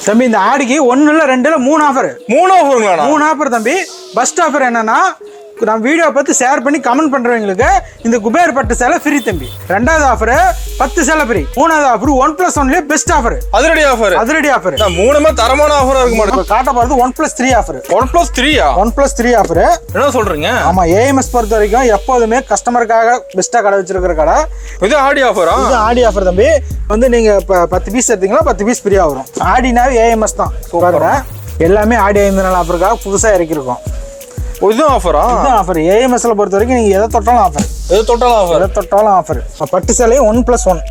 தம்பி இந்த ஆடிக்கு 1 இல்ல 2 இல்ல 3 ஆஃபர். 3 ஆஃபருங்களா? 3 ஆஃபர் தம்பி. ஃபர்ஸ்ட் ஆஃபர் என்னன்னா நான் வீடியோ பார்த்து ஷேர் பண்ணி கமெண்ட் பண்றவங்களுக்கு இந்த குபேர் பட்டு சேலை ஃப்ரீ தம்பி. ரெண்டாவது ஆஃபர் 10 சேலை ஃப்ரீ. மூணாவது ஆஃபர் 1+1 பெஸ்ட் ஆஃபர். அதிரடி ஆஃபர். அதிரடி ஆஃபர். மூணுமே தரமான ஆஃபரா இருக்கு மாட்டேங்குது. இப்ப காட்ட போறது 1+3 ஆஃபர். 1+3 1+3 ஆஃபர். என்ன சொல்றீங்க? ஆமா, ஏஎம்எஸ் பொறுத்த வரைக்கும் எப்போதுமே கஸ்டமருக்காக பெஸ்டா கடை வச்சிருக்கிற கடை. இது ஆடி ஆஃபரா? இது ஆடி ஆஃபர் தம்பி. வந்து நீங்க 10 பீஸ் எடுத்தீங்கன்னா 10 பீஸ் ஃப்ரீயா வரும். ஆடினாவே ஏஎம்எஸ் தான். சூப்பரா எல்லாமே ஆடி 5 நாள் ஆஃபருக்காக புதுசா இறக்கிருக்கோம். இது ஆஃபரா? இது ஆஃபர். ஏஎம்எஸ்ல பொறுத்த வரைக்கும் நீங்க எதை தொட்டாலும் ஆஃபர். எது தொட்டாலும் ஆஃபர். எதை தொட்டாலும் ஆஃபர். பட்டு சேலையும் 1+1.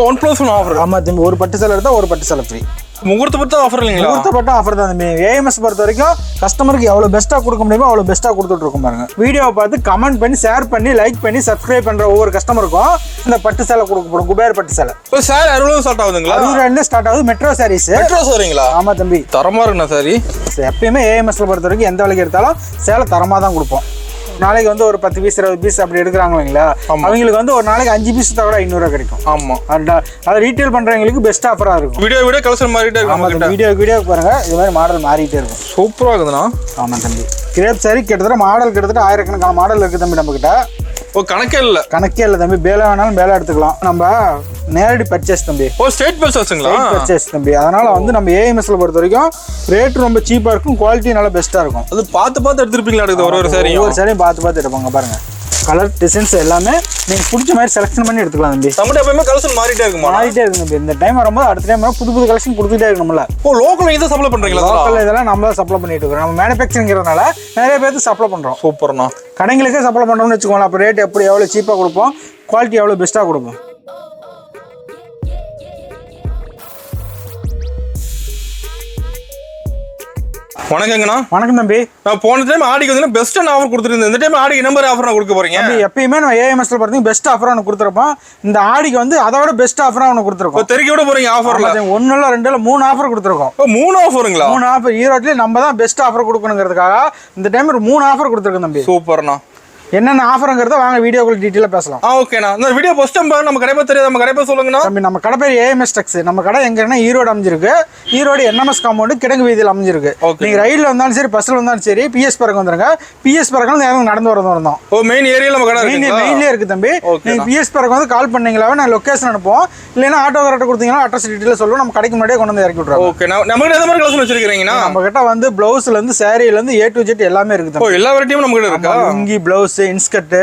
1+1 ஆஃபர். ஆமா தம்பி, ஒரு பட்டு சேலை எடுத்தா ஒரு பட்டு சேலை ஃப்ரீ. முகூர்த்த பட்டு ஆஃபர் இல்லைங்களா? முகூர்த்த பட்டு ஆஃபர் தான் தம்பி. ஏஎம்எஸ் பொறுத்த வரைக்கும் கஸ்டமருக்கு எவ்வளவு பெஸ்ட்டா கொடுக்க முடியுமோ அவ்வளவு பெஸ்ட்டா கொடுத்துட்டு இருக்கோம் பாருங்க. வீடியோவை பார்த்து கமெண்ட் பண்ணி ஷேர் பண்ணி லைக் பண்ணி சப்ஸ்கிரைப் பண்ற ஒவ்வொரு கஸ்டமருக்கும் இந்த பட்டு சேலை கொடுக்கப்படும். குபேர் பட்டு சேலை. இப்போ சாரி 60 ஸ்டார்ட் ஆகுதுங்களா? 62 ஸ்டார்ட் ஆகுது. மெட்ரோ சாரீஸ். மெட்ரோ சாரிங்களா? ஆமா தம்பி, தரமா இருக்குண்ணா சாரி. எப்பயுமே ஏஎம்எஸ்ல பொறுத்த வரைக்கும் எந்த விலைக்கு எடுத்தாலும் சேலை தரமா தான் கொடுப்போம். நாளைக்கு வந்து ஒரு 10 பீஸ் 20 பீஸ் அப்படி எடுக்கிறாங்க இல்லைங்களா, அவங்களுக்கு வந்து ஒரு நாளைக்கு 5 பீஸ் தவிர 500 கிடைக்கும். ஆமா, அது ரீட்டைல் பண்றவங்களுக்கு பெஸ்ட் ஆஃபரா இருக்கும். வீடியோ கலெக்ஷன் மாறிட்டே இருக்கும். வீடியோ பாருங்க, இது மாதிரி மாடல் மாறிட்டே இருக்கும். சூப்பரா இருக்குதுண்ணா. ஆமா தம்பி, கிரேப் சாரி கிட்டத்தட்ட மாடல் கிட்டத்தட்ட ஆயிரக்கணக்கான மாடல் இருக்கு தம்பி நம்ம கிட்ட. கணக்கே இல்ல தம்பி. பேல வேணாலும் பேல எடுத்துக்கலாம். நம்ம நேரடி பர்ச்சேஸ் தம்பி. ஸ்டேட் பர்ச்சேஸ்ங்களா? பர்ச்சேஸ் தம்பி. அதனால வந்து நம்ம ஏஎம்எஸ்ல பொறுத்த வரைக்கும் ரேட் ரொம்ப சீப்பா இருக்கும், குவாலிட்டி நல்லா பெஸ்டா இருக்கும். அது பார்த்து எடுத்துருப்பீங்களா? ஒரு சாரியும் பார்த்து எடுப்பாங்க பாருங்க. கலர் டிசைன்ஸ் எல்லாமே நீங்க பிடிச்ச மாதிரி செலக்ஷன் பண்ணி எடுத்துக்கலாம் தம்பி. நம்மகிட்ட எப்பவுமே கலெக்ஷன் மாறிட்டே இருக்கு தம்பி. இந்த டைம் வரும்போது அடுத்த டைம் புது கலெக்ஷன் கொடுத்துட்டே இருக்கணும்ல. லோக்கல் இதை சப்ளை பண்றீங்களா? லோக்கல் இதெல்லாம் நம்ம தான் சப்ளை பண்ணிட்டு இருக்கோம். நம்ம மேனுஃபேக்சரிங்கிறதுனால நிறைய பேருக்கு சப்ளை பண்றோம். சூப்பர்ண்ணா. கடைங்களுக்கே சப்ளை பண்றோம்னு வச்சுக்கோங்களேன். அப்போ ரேட் எப்படி எவ்வளவு சீப்பா கொடுப்போம், குவாலிட்டி எவ்வளவு பெஸ்ட்டா கொடுப்போம். வணக்கங்கண்ணா. வணக்கம் தம்பி. நான் போன டைம் ஆடிக்கு வந்து பெஸ்ட் ஆஃபர் கொடுத்துருந்தேன். இந்த டைம் ஆடிக்கு என்ன மாதிரி ஆஃபர் நான் கொடுக்க போறீங்க? எப்பயுமே நம்ம ஏஎம்எஸ்ல பார்த்தீங்கன்னா பெஸ்ட் ஆஃபர் ஒன்று கொடுத்துருப்போம். இந்த ஆடிக்கு வந்து அதை விட பெஸ்ட் ஆஃபரா ஒன்று கொடுத்துருக்கோம். தெரிவிக்க விட போறீங்க ஆஃபர்ல? 1 இல்ல 2 இல்ல 3 ஆஃபர் கொடுத்துருக்கோம். 3 ஆஃபருங்களா? 3 ஆஃபர். ஈரோட்லயே நம்ம தான் பெஸ்ட் ஆஃபர் கொடுக்கணுங்கிறதுக்காக இந்த டைம் ஒரு 3 ஆஃபர் கொடுத்துருக்கோம் தம்பி. சூப்பர்ண்ணா. என்னென்ன ஆஃபருங்கிறத வாங்க வீடியோக்குள்ள டீட்டெயிலா பேசலாம். ஓகேண்ணா. இந்த வீடியோ ஃபர்ஸ்ட் டைம் பாருங்க. நம்ம கடை பேர் தெரியாது, நம்ம கடை பேர் சொல்லுங்கண்ணா. தம்பி, நம்ம கடை பேர் ஏஎம்எஸ் டெக்ஸ். நம்ம கடை எங்கன்னா ஈரோடு அமைஞ்சிருக்கு. ஈரோடு என்எம்எஸ் காம்பவுண்ட் கிடங்கு வீதியில் அமைஞ்சிருக்கு. நீங்க ரயில்ல வந்தாலும் சரி, பஸ்ல வந்தாலும் சரி, பிஎஸ் பார்க் வந்துருங்க. பிஎஸ் பார்க் நேரம் நடந்து வரணும். மெயின் ஏரியால நம்ம கடை மெயின்லயே இருக்கு தம்பி. நீங்க பிஎஸ் பார்க் வந்து கால் பண்ணீங்களாவே நான் லொகேஷன் அனுப்புவோம். இல்லைன்னா ஆட்டோ கரெக்டாக கொடுத்தீங்கன்னா அட்ரஸ் டீட்டெயில் சொல்லுவோம். நம்ம கடைக்கு முன்னாடியே கொண்டு வந்து இறக்கி விட்டுருவோம். ஓகே. நம்ம கிட்ட எந்த மாதிரி கலெக்ஷன் வச்சிருக்கீங்கன்னா? நம்ம கிட்ட வந்து பிளவுஸ்ல இருந்து சாரில இருந்து A to Z எல்லாமே இருக்கு தம்பி. எல்லா வெரைட்டியும் நம்ம கிட்ட இருக்கா? லுங்கி, பிளவுஸ், இன்ஸ்கர்ட்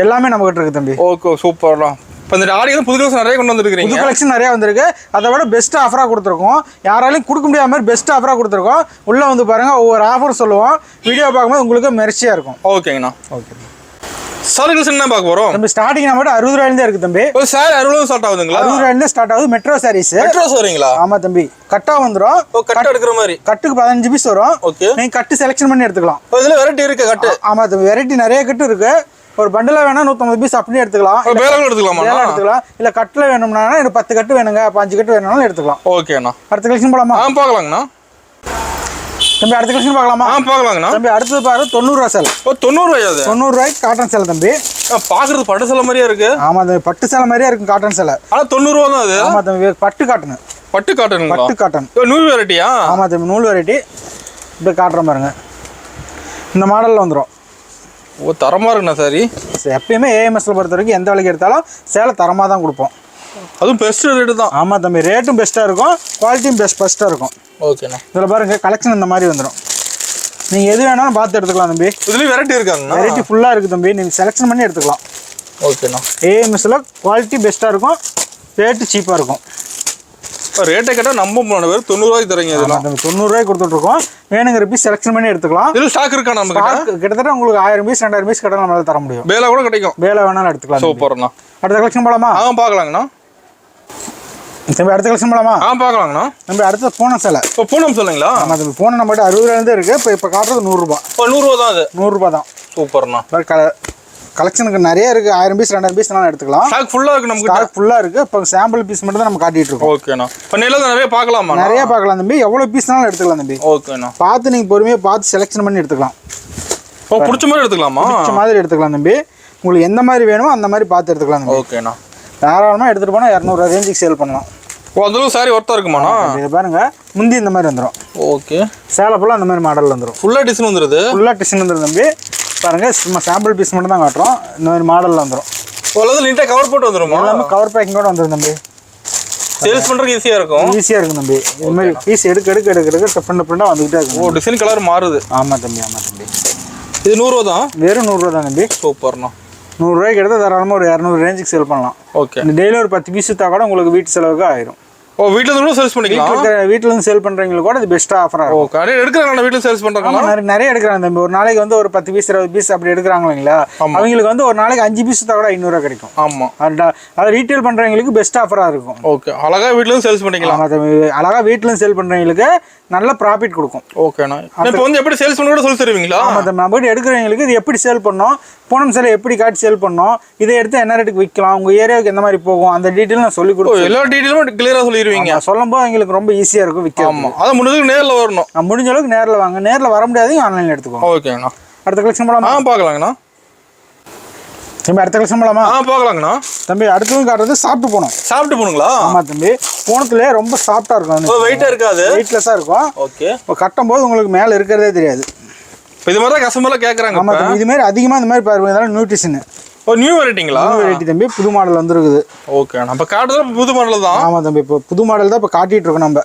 எல்லாமே நம்ம கிட்ட இருக்கு தம்பி. ஓகே, சூப்பர்ண்ணா. இப்போ இந்த ஆடிக்கு புது கலெக்ஷன் நிறைய கொண்டு வந்துருக்கீங்க. புது கலெக்ஷன் நிறைய வந்திருக்கு. அதை விட பெஸ்ட் ஆஃபரா கொடுத்துருக்கோம். யாராலையும் கொடுக்க முடியாத மாதிரி பெஸ்ட் ஆஃபரா கொடுத்துருக்கோம். உள்ள வந்து பாருங்க, ஒவ்வொரு ஆஃபர் சொல்லுவோம். வீடியோ பார்க்கும்போது உங்களுக்கு மெர்ச்சியா இருக்கும். ஓகேங்கண்ணா. ஓகே. சாரி கலெக்ஷன் என்ன பார்க்க போறோம்? நம்ம ஸ்டார்டிங் நம்ம 60 ரூபாயில இருக்கு தம்பி. ஒரு சாரி 60 ஸ்டார்ட் ஆகுதுங்களா? 60 ரூபாயில ஸ்டார்ட் ஆகுது. மெட்ரோ சாரீஸ். மெட்ரோ சாரிங்களா? ஆமா தம்பி. கட்டா வந்துரும். கட் எடுக்கிற மாதிரி. கட்டுக்கு 15 பீஸ் வரும். ஓகே. நீங்க கட்டு செலக்ஷன் பண்ணி எடுத்துக்கலாம். இதுல வெரைட்டி இருக்கு கட்டு. ஆமா தம்பி, வெரைட்டி நிறைய கட்டு இருக்கு. ஒரு பண்டலா வேணா 150 பீஸ் அப்படியே எடுத்துக்கலாம். எடுத்துக்கலாம். இல்ல கட்டுல வேணும்னா எனக்கு 10 கட்டு வேணுங்க, 5 கட்டு வேணும்னாலும் எடுத்துக்கலாம். ஓகேண்ணா. அடுத்த கலெக்ஷன் போலாமா? பார்க்கலாங்கண்ணா. தம்பி அடுத்த கலெக்ஷன் பார்க்கலாமா? பார்க்கலாங்கண்ணா. தம்பி அடுத்தது பாரு 90 ரூபாய் சேலை. 90 ரூபாய்? 90 ரூபாய்க்கு காட்டன் சேலை தம்பி. பாக்குறது பட்டு சேலை மாதிரியா இருக்கு. ஆமா தம்பி, பட்டு சேலை மாதிரியா இருக்கும் காட்டன் சேலை. ஆனா 90 ரூபாய் தான் அது. ஆமா தம்பி, பட்டு காட்டன். பட்டு காட்டன். பட்டு காட்டன். நூல் வெரைட்டியா? ஆமா தம்பி, நூல் வெரைட்டி. இப்படி காட்டுற பாருங்க. இந்த மாடல்ல வந்துடும். தரமா இருக்குண்ணா சாரி. எப்பயுமே ஏஎம்எஸ்ல பொறுத்த வரைக்கும் எந்த விலைக்கு எடுத்தாலும் சேலை தரமா தான் கொடுப்போம். அதுவும் பெஸ்ட் ரேட்டு தான். ஆமா தம்பி, ரேட்டும் பெஸ்ட்டாக இருக்கும், குவாலிட்டியும் பெஸ்ட்டாக இருக்கும். ஓகேண்ணா. இதில் பாருங்க கலெக்ஷன் இந்த மாதிரி வந்துடும். நீங்கள் எது வேணாலும் பார்த்து எடுத்துக்கலாம் தம்பி. இதுலேயும் வெரைட்டி இருக்காங்க. வெரைட்டி ஃபுல்லாக இருக்குது தம்பி. நீங்கள் செலக்ஷன் பண்ணி எடுத்துக்கலாம். ஓகேண்ணா. ஏஎம்எஸ்ல குவாலிட்டி பெஸ்ட்டாக இருக்கும், ரேட்டு சீப்பாக இருக்கும். இப்போ ரேட்டை கேட்டால் நம்ம 90 ரூபாய்க்கு தரீங்க. இதெல்லாம் 90 ரூபாய்க்கு கொடுத்துட்ருக்கோம். வேணுங்கிற பீஸ் செலக்ஷன் பண்ணி எடுத்துக்கலாம். இதில் ஸ்டாக் இருக்கா? நம்ம கிட்டத்தட்ட உங்களுக்கு 1000 பீஸ் 2000 பீஸ் கிட்ட நம்மளால தர முடியும். வேலை கூட கிடைக்கும். வேலை வேணாலும் எடுத்துக்கலாம். சூப்பர்ண்ணா. அடுத்த கலெக்ஷன் போலாமா? பார்க்கலாங்கண்ணா. தம்பி அடுத்த கலெக்ஷன் போலாமா? பார்க்கலாங்கண்ணா. தம்பி அடுத்த பூனம் சேலை. இப்போ பூனம் சொல்லுங்களா? ஆமாம் தம்பி, பூனம் நம்மகிட்ட 60 ரூபாயிலேருந்து இருக்குது. இப்போ காட்டுறது 100 ரூபா. 100 ரூபா தான். அது 100 ரூபா தான். சூப்பர்ண்ணா. கலெக்ஷனுக்கு நிறைய இருக்கு. 1000 பீஸ் 2000 பீஸ் எடுத்துக்கலாம். ஸ்டாக் ஃபுல்லா இருக்கு. நமக்கு ஸ்டாக் ஃபுல்லா இருக்கு. இப்போ சாம்பிள் பீஸ் மட்டும் தான் நம்ம காட்டிட்டு இருக்கோம். ஓகேண்ணா. பண்ணையில நிறைய பார்க்கலாமா? நிறைய பார்க்கலாம் தம்பி. எவ்வளவு பீஸ்னாலும் எடுத்துக்கலாம் தம்பி. ஓகேண்ணா. பார்த்து நீங்க பொறுமையா பார்த்து செலக்ஷன் பண்ணி எடுத்துக்கலாம். பிடிச்ச மாதிரி எடுத்துக்கலாமா? பிடிச்ச மாதிரி எடுத்துக்கலாம் தம்பி. உங்களுக்கு எந்த மாதிரி வேணுமோ அந்த மாதிரி பார்த்து எடுத்துக்கலாம் தம்பி. ஓகேண்ணா. தாராளமாக எடுத்துட்டு போனால் 200 ரேஞ்சுக்கு சேல் பண்ணலாம். ஓ அந்த அளவுக்கு சாரி ஒர்த்தா இருக்குமாண்ணா? இது பாருங்க முந்தி இந்த மாதிரி வந்துடும். ஓகே. சேலை ஃபுல்லாக அந்த மாதிரி மாடல் வந்துடும். ஃபுல்லாக டிசைன் வந்துடுது. ஃபுல்லாக டிசைன் வந்துடும் தம்பி. பாருங்க சும்மா சாம்பிள் பீஸ் மட்டும் தான் காட்டுறோம். இந்த மாதிரி மாடலில் வந்துடும். அவ்வளோதான் நீட்டாக கவர் போட்டு வந்துடுமா? எல்லாமே கவர் பேக்கிங்கோட வந்துடும் தம்பி. சேல்ஸ் பண்ணுறதுக்கு ஈஸியாக இருக்கும். ஈஸியாக இருக்கும் தம்பி. இது மாதிரி பீஸ் எடுக்க டிஃப்ரெண்டாக வந்துகிட்டே இருக்கும். ஓ டிசைன் கலர் மாறுது. ஆமாம் தம்பி ஆமாம் தம்பி. இது 100 ரூபா தான். வெறும் 100 ரூபா தான் தம்பி. சூப்பர்ண்ணா. 100 ரூபாய்க்கு எடுத்தால் தாராளமாக ஒரு 200 ரேஞ்சுக்கு சேல் பண்ணலாம். ஓகே. டெய்லி ஒரு 10 பீஸ் விற்றா கூட உங்களுக்கு வீட்டு செலவுக்கு ஆயிரும். ஓ வீட்டில் இருந்து சேல்ஸ் பண்ணிக்கலாம். வீட்டில் இருந்து சேல் பண்ணுறவங்களுக்கு கூட இது பெஸ்ட்டாக ஆஃபராக இருக்கும். ஓ கடை எடுக்கிறாங்க வீட்டில் சேல்ஸ் பண்ணுறாங்க. நிறைய எடுக்கிறாங்க தம்பி. ஒரு நாளைக்கு வந்து ஒரு 10 பீஸ் 20 பீஸ் அப்படி எடுக்கிறாங்க இல்லைங்களா, அவங்களுக்கு வந்து ஒரு நாளைக்கு 5 பீஸ் விற்றா கூட 500 ரூபா கிடைக்கும். ஆமாம். அது ரீட்டைல் பண்ணுறவங்களுக்கு பெஸ்ட் ஆஃபராக இருக்கும். ஓகே. அழகா வீட்டில் இருந்து சேல்ஸ் பண்ணிக்கலாம். அழகாக வீட்டில் இருந்து சேல் பண்ணுறவங்களுக்கு நல்ல ப்ராஃபிட் கொடுக்கும். ஓகேண்ணா. இப்போ வந்து எப்படி சேல்ஸ் பண்ண கூட சொல்லி தருவீங்களா? ஆமாம் தம்பி. நம்ம எடுக்கிறவங்களுக்கு இது எப்படி சேல் பண்ணோம், பூனம் சேலை எப்படி காட்டி சேல் பண்ணோம், இதை எடுத்து என்ன ரேட்டுக்கு விற்கலாம், உங்கள் ஏரியாவுக்கு எந்த மாதிரி போகும், அந்த டீட்டெயில் நான் சொல்லி கொடுப்போம். எல்லா டீட்டெயிலும் கிளியராக சொல்லிடுவீங்க. சொல்லும்போது எங்களுக்கு ரொம்ப ஈஸியாக இருக்கும் விற்க. ஆமாம். அதை முடிஞ்சதுக்கு நேரில் வரணும். முடிஞ்ச அளவுக்கு நேரில் வாங்க. நேரில் வர முடியாது, ஆன்லைனில் எடுத்துக்கோங்க. ஓகேண்ணா. அடுத்த கலெக்ஷன் போகலாமா? பார்க்கலாங்கண்ணா. தம்பி அடுத்த கலெக்ஷன் போகலாமா? பார்க்கலாங்கண்ணா. தம்பி அடுத்ததும் காட்டுறது சாப்பிட்டு போகணும். சாப்பிட்டு போகணுங்களா? ஆமாம் தம்பி. போனத்துலேயே ரொம்ப சாஃப்டாக இருக்கும். வெயிட்டாக இருக்காது, வெயிட்லெஸ்ஸாக இருக்கும். ஓகே. இப்போ கட்டும் போது உங்களுக்கு மேலே இருக்கிறதே தெரியாது. இப்போ இது மாதிரி தான் கஸ்டமர்லாம் கேட்குறாங்க. ஆமாம் தம்பி. இது மாதிரி அதிகமாக இந்த மாதிரி பாருங்க. இதெல்லாம் நியூட்ரிஷன். ஓ நியூ வெரைட்டிங்களா? நியூ வெரைட்டி தம்பி. புது மாடல் வந்துருக்குது. ஓகே. நம்ம காட்டுறது புது மாடல் தான். ஆமாம் தம்பி. இப்போ புது மாடல் தான் இப்போ காட்டிகிட்டு இருக்கோம் நம்ம.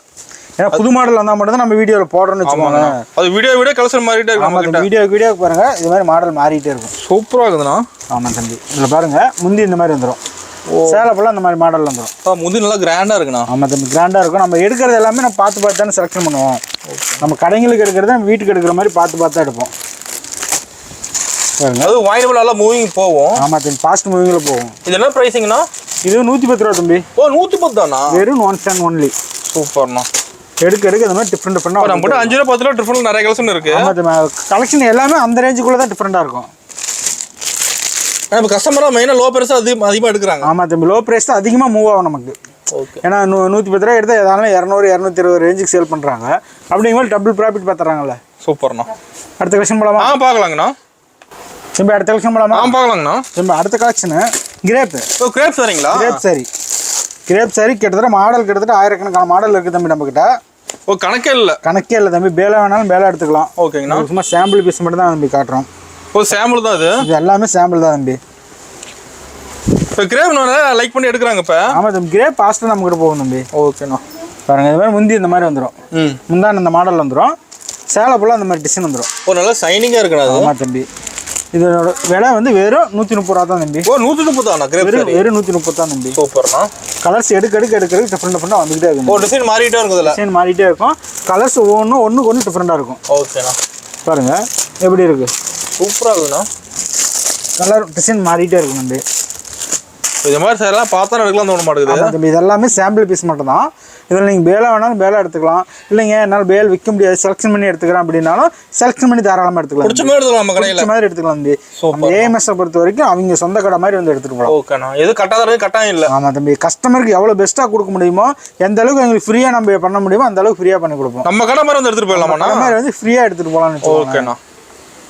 ஏன்னா புது மாடல் வந்தால் மட்டும் தான் நம்ம வீடியோவில் போடுறோம்னு வச்சுக்கோங்க. அது வீடியோ கலெக்ஷன் மாறிட்டே இருக்கும். ஆமாம். வீடியோ பாருங்க இது மாதிரி மாடல் மாறிட்டே இருக்கும். சூப்பராக இருக்குதுண்ணா. ஆமாம் தம்பி. இதில் பாருங்க முந்தி இந்த மாதிரி வந்துடும். சேலை ஃபுல்லாக இந்த மாதிரி மாடல் வந்துடும். முந்தி நல்லா கிராண்டாக இருக்குண்ணா. ஆமாம் தம்பி. கிராண்டாக இருக்கும். நம்ம எடுக்கிறது எல்லாமே நம்ம பார்த்து தானே செலக்ஷன் பண்ணுவோம். நம்ம கடைங்களுக்கு எடுக்கிறது நம்ம வீட்டுக்கு எடுக்கிற மாதிரி பார்த்து தான் எடுப்போம். பாருங்க அது வாங்கினபிள் நல்லா மூவிங் போகும். ஆமாம் தம்பி. ஃபாஸ்ட் மூவிங்கில் போகும். இது என்ன ப்ரைஸிங்கண்ணா? இது 110 ரூபா தம்பி. ஓ 110 தானா? வெறும் 1 and only. சூப்பர்ண்ணா. எடுக்க இந்த மாதிரி டிஃப்ரெண்டாக நம்ம 5 ரூபா 10 ரூபா டிஃப்ரெண்ட் நிறைய கலெக்ஷன் இருக்கு. ஆமாம். கலெக்ஷன் எல்லாமே அந்த ரேஞ்சுக்குள்ளே தான் டிஃப்ரெண்டாக இருக்கும். நம்ம கஸ்டமராக மெயினாக லோ ப்ரைஸ் அதிகமாக எடுக்கிறாங்க. ஆமாம் தம்பி. லோ ப்ரைஸ் தான் அதிகமாக மூவ் ஆகும் நமக்கு. ஓகே. ஏன்னா 110 ரூபா எடுத்தால் எதாலும் 200 220 ரேஞ்சுக்கு சேல் பண்ணுறாங்க. அப்படிங்கும்போது டபுள் ப்ராஃபிட் பார்த்துறாங்கல்ல. சூப்பர்ண்ணா. அடுத்த கலெக்ஷன் போகலாமா? பார்க்கலாங்கண்ணா. திரும்ப அடுத்த கலெக்ஷன் போகலாமா? பார்க்கலாங்கண்ணா. திரும்ப அடுத்த கலெக்ஷனு கிரேப்பு. ஓ கிரேப் சரிங்களா? கிரேப் சாரி கிட்டத்தட்ட ஆயிரக்கணக்கான மாடல் இருக்குது தம்பி நம்மக்கிட்ட. ஓ கணக்கே இல்லை தம்பி. பேலா வேணாலும் பேலா எடுத்துக்கலாம். ஓகேங்கண்ணா. சும்மா சாம்பிள் பீஸ் மட்டும் தான் தம்பி காட்டுறோம். ஓ சாம்பிள் தான் இது எல்லாமே சாம்பிள் தான் தம்பி. இப்போ கிரேப் லைக் பண்ணி எடுக்கிறாங்க இப்போ. ஆமாம் தம்பி. கிரேப் ஃபாஸ்ட்டாக நம்மக்கிட்ட போகும் தம்பி. ஓகேண்ணா. பாருங்கள் இது மாதிரி முந்தி இந்த மாதிரி வந்துடும். முந்தான இந்த மாடல் வந்துடும். சேலை ஃபுல்லாக அந்த மாதிரி டிசைன் வந்துடும். ஓ நல்லா ஷைனிங்காக இருக்குண்ணா. ஆமாம் தம்பி. இதோட விலை வந்து வெறும் 130 ரூபா தான் தம்பி. ஓ 130 தானா? வெறும் 130 தான் தம்பி. சூப்பர்ண்ணா. கலர்ஸ் எடுக்க டிஃப்ரெண்டாக வந்துகிட்டே இருக்கும். ஓ டிசைன் மாறிட்டே இருக்கும். டிசைன் மாறிட்டே இருக்கும். கலர்ஸ் ஒன்றுக்கு ஒன்று டிஃப்ரெண்டாக இருக்கும். ஓகேண்ணா. பாருங்க எப்படி இருக்கு. சூப்பராக இருக்குண்ணா. கலர் டிசைன் மாறிட்டே இருக்கும் தம்பி. இது மாதிரி சார்லாம் பார்த்தா எடுக்கலாம் தோண மாட்டேங்குது தம்பி. இது எல்லாமே சாம்பிள் பீஸ் மட்டும் தான். இதில் நீங்கள் பேலா வேணாலும் பேலா எடுத்துக்கலாம். இல்லைங்க என்னால் பேல் விற்க முடியாது, செலக்ஷன் பண்ணி எடுத்துக்கிறேன் அப்படின்னாலும் செலக்ஷன் பண்ணி தாராளமாக எடுத்துக்கலாம். பிடிச்ச மாதிரி எடுத்துக்கலாம். நம்ம கடையில் மாதிரி எடுத்துக்கலாம் தம்பி. நம்ம ஏஎம்எஸ் பொறுத்த வரைக்கும் அவங்க சொந்த கடை மாதிரி வந்து எடுத்துட்டு போகலாம். ஓகேண்ணா. எது கட்டாயம் இல்லை. ஆமாம் தம்பி. கஸ்டமருக்கு எவ்வளோ பெஸ்ட்டாக கொடுக்க முடியுமோ, எந்த அளவுக்கு எங்களுக்கு ஃப்ரீயாக நம்ம பண்ண முடியுமோ அந்த அளவுக்கு ஃப்ரீயாக பண்ணி கொடுப்போம். நம்ம கடை மாதிரி வந்து எடுத்துகிட்டு போயிடலாமா? கடை மாதிரி வந்து ஃப்ரீயாக எடுத்துகிட்டு போகலான்னு. ஓகேண்ணா.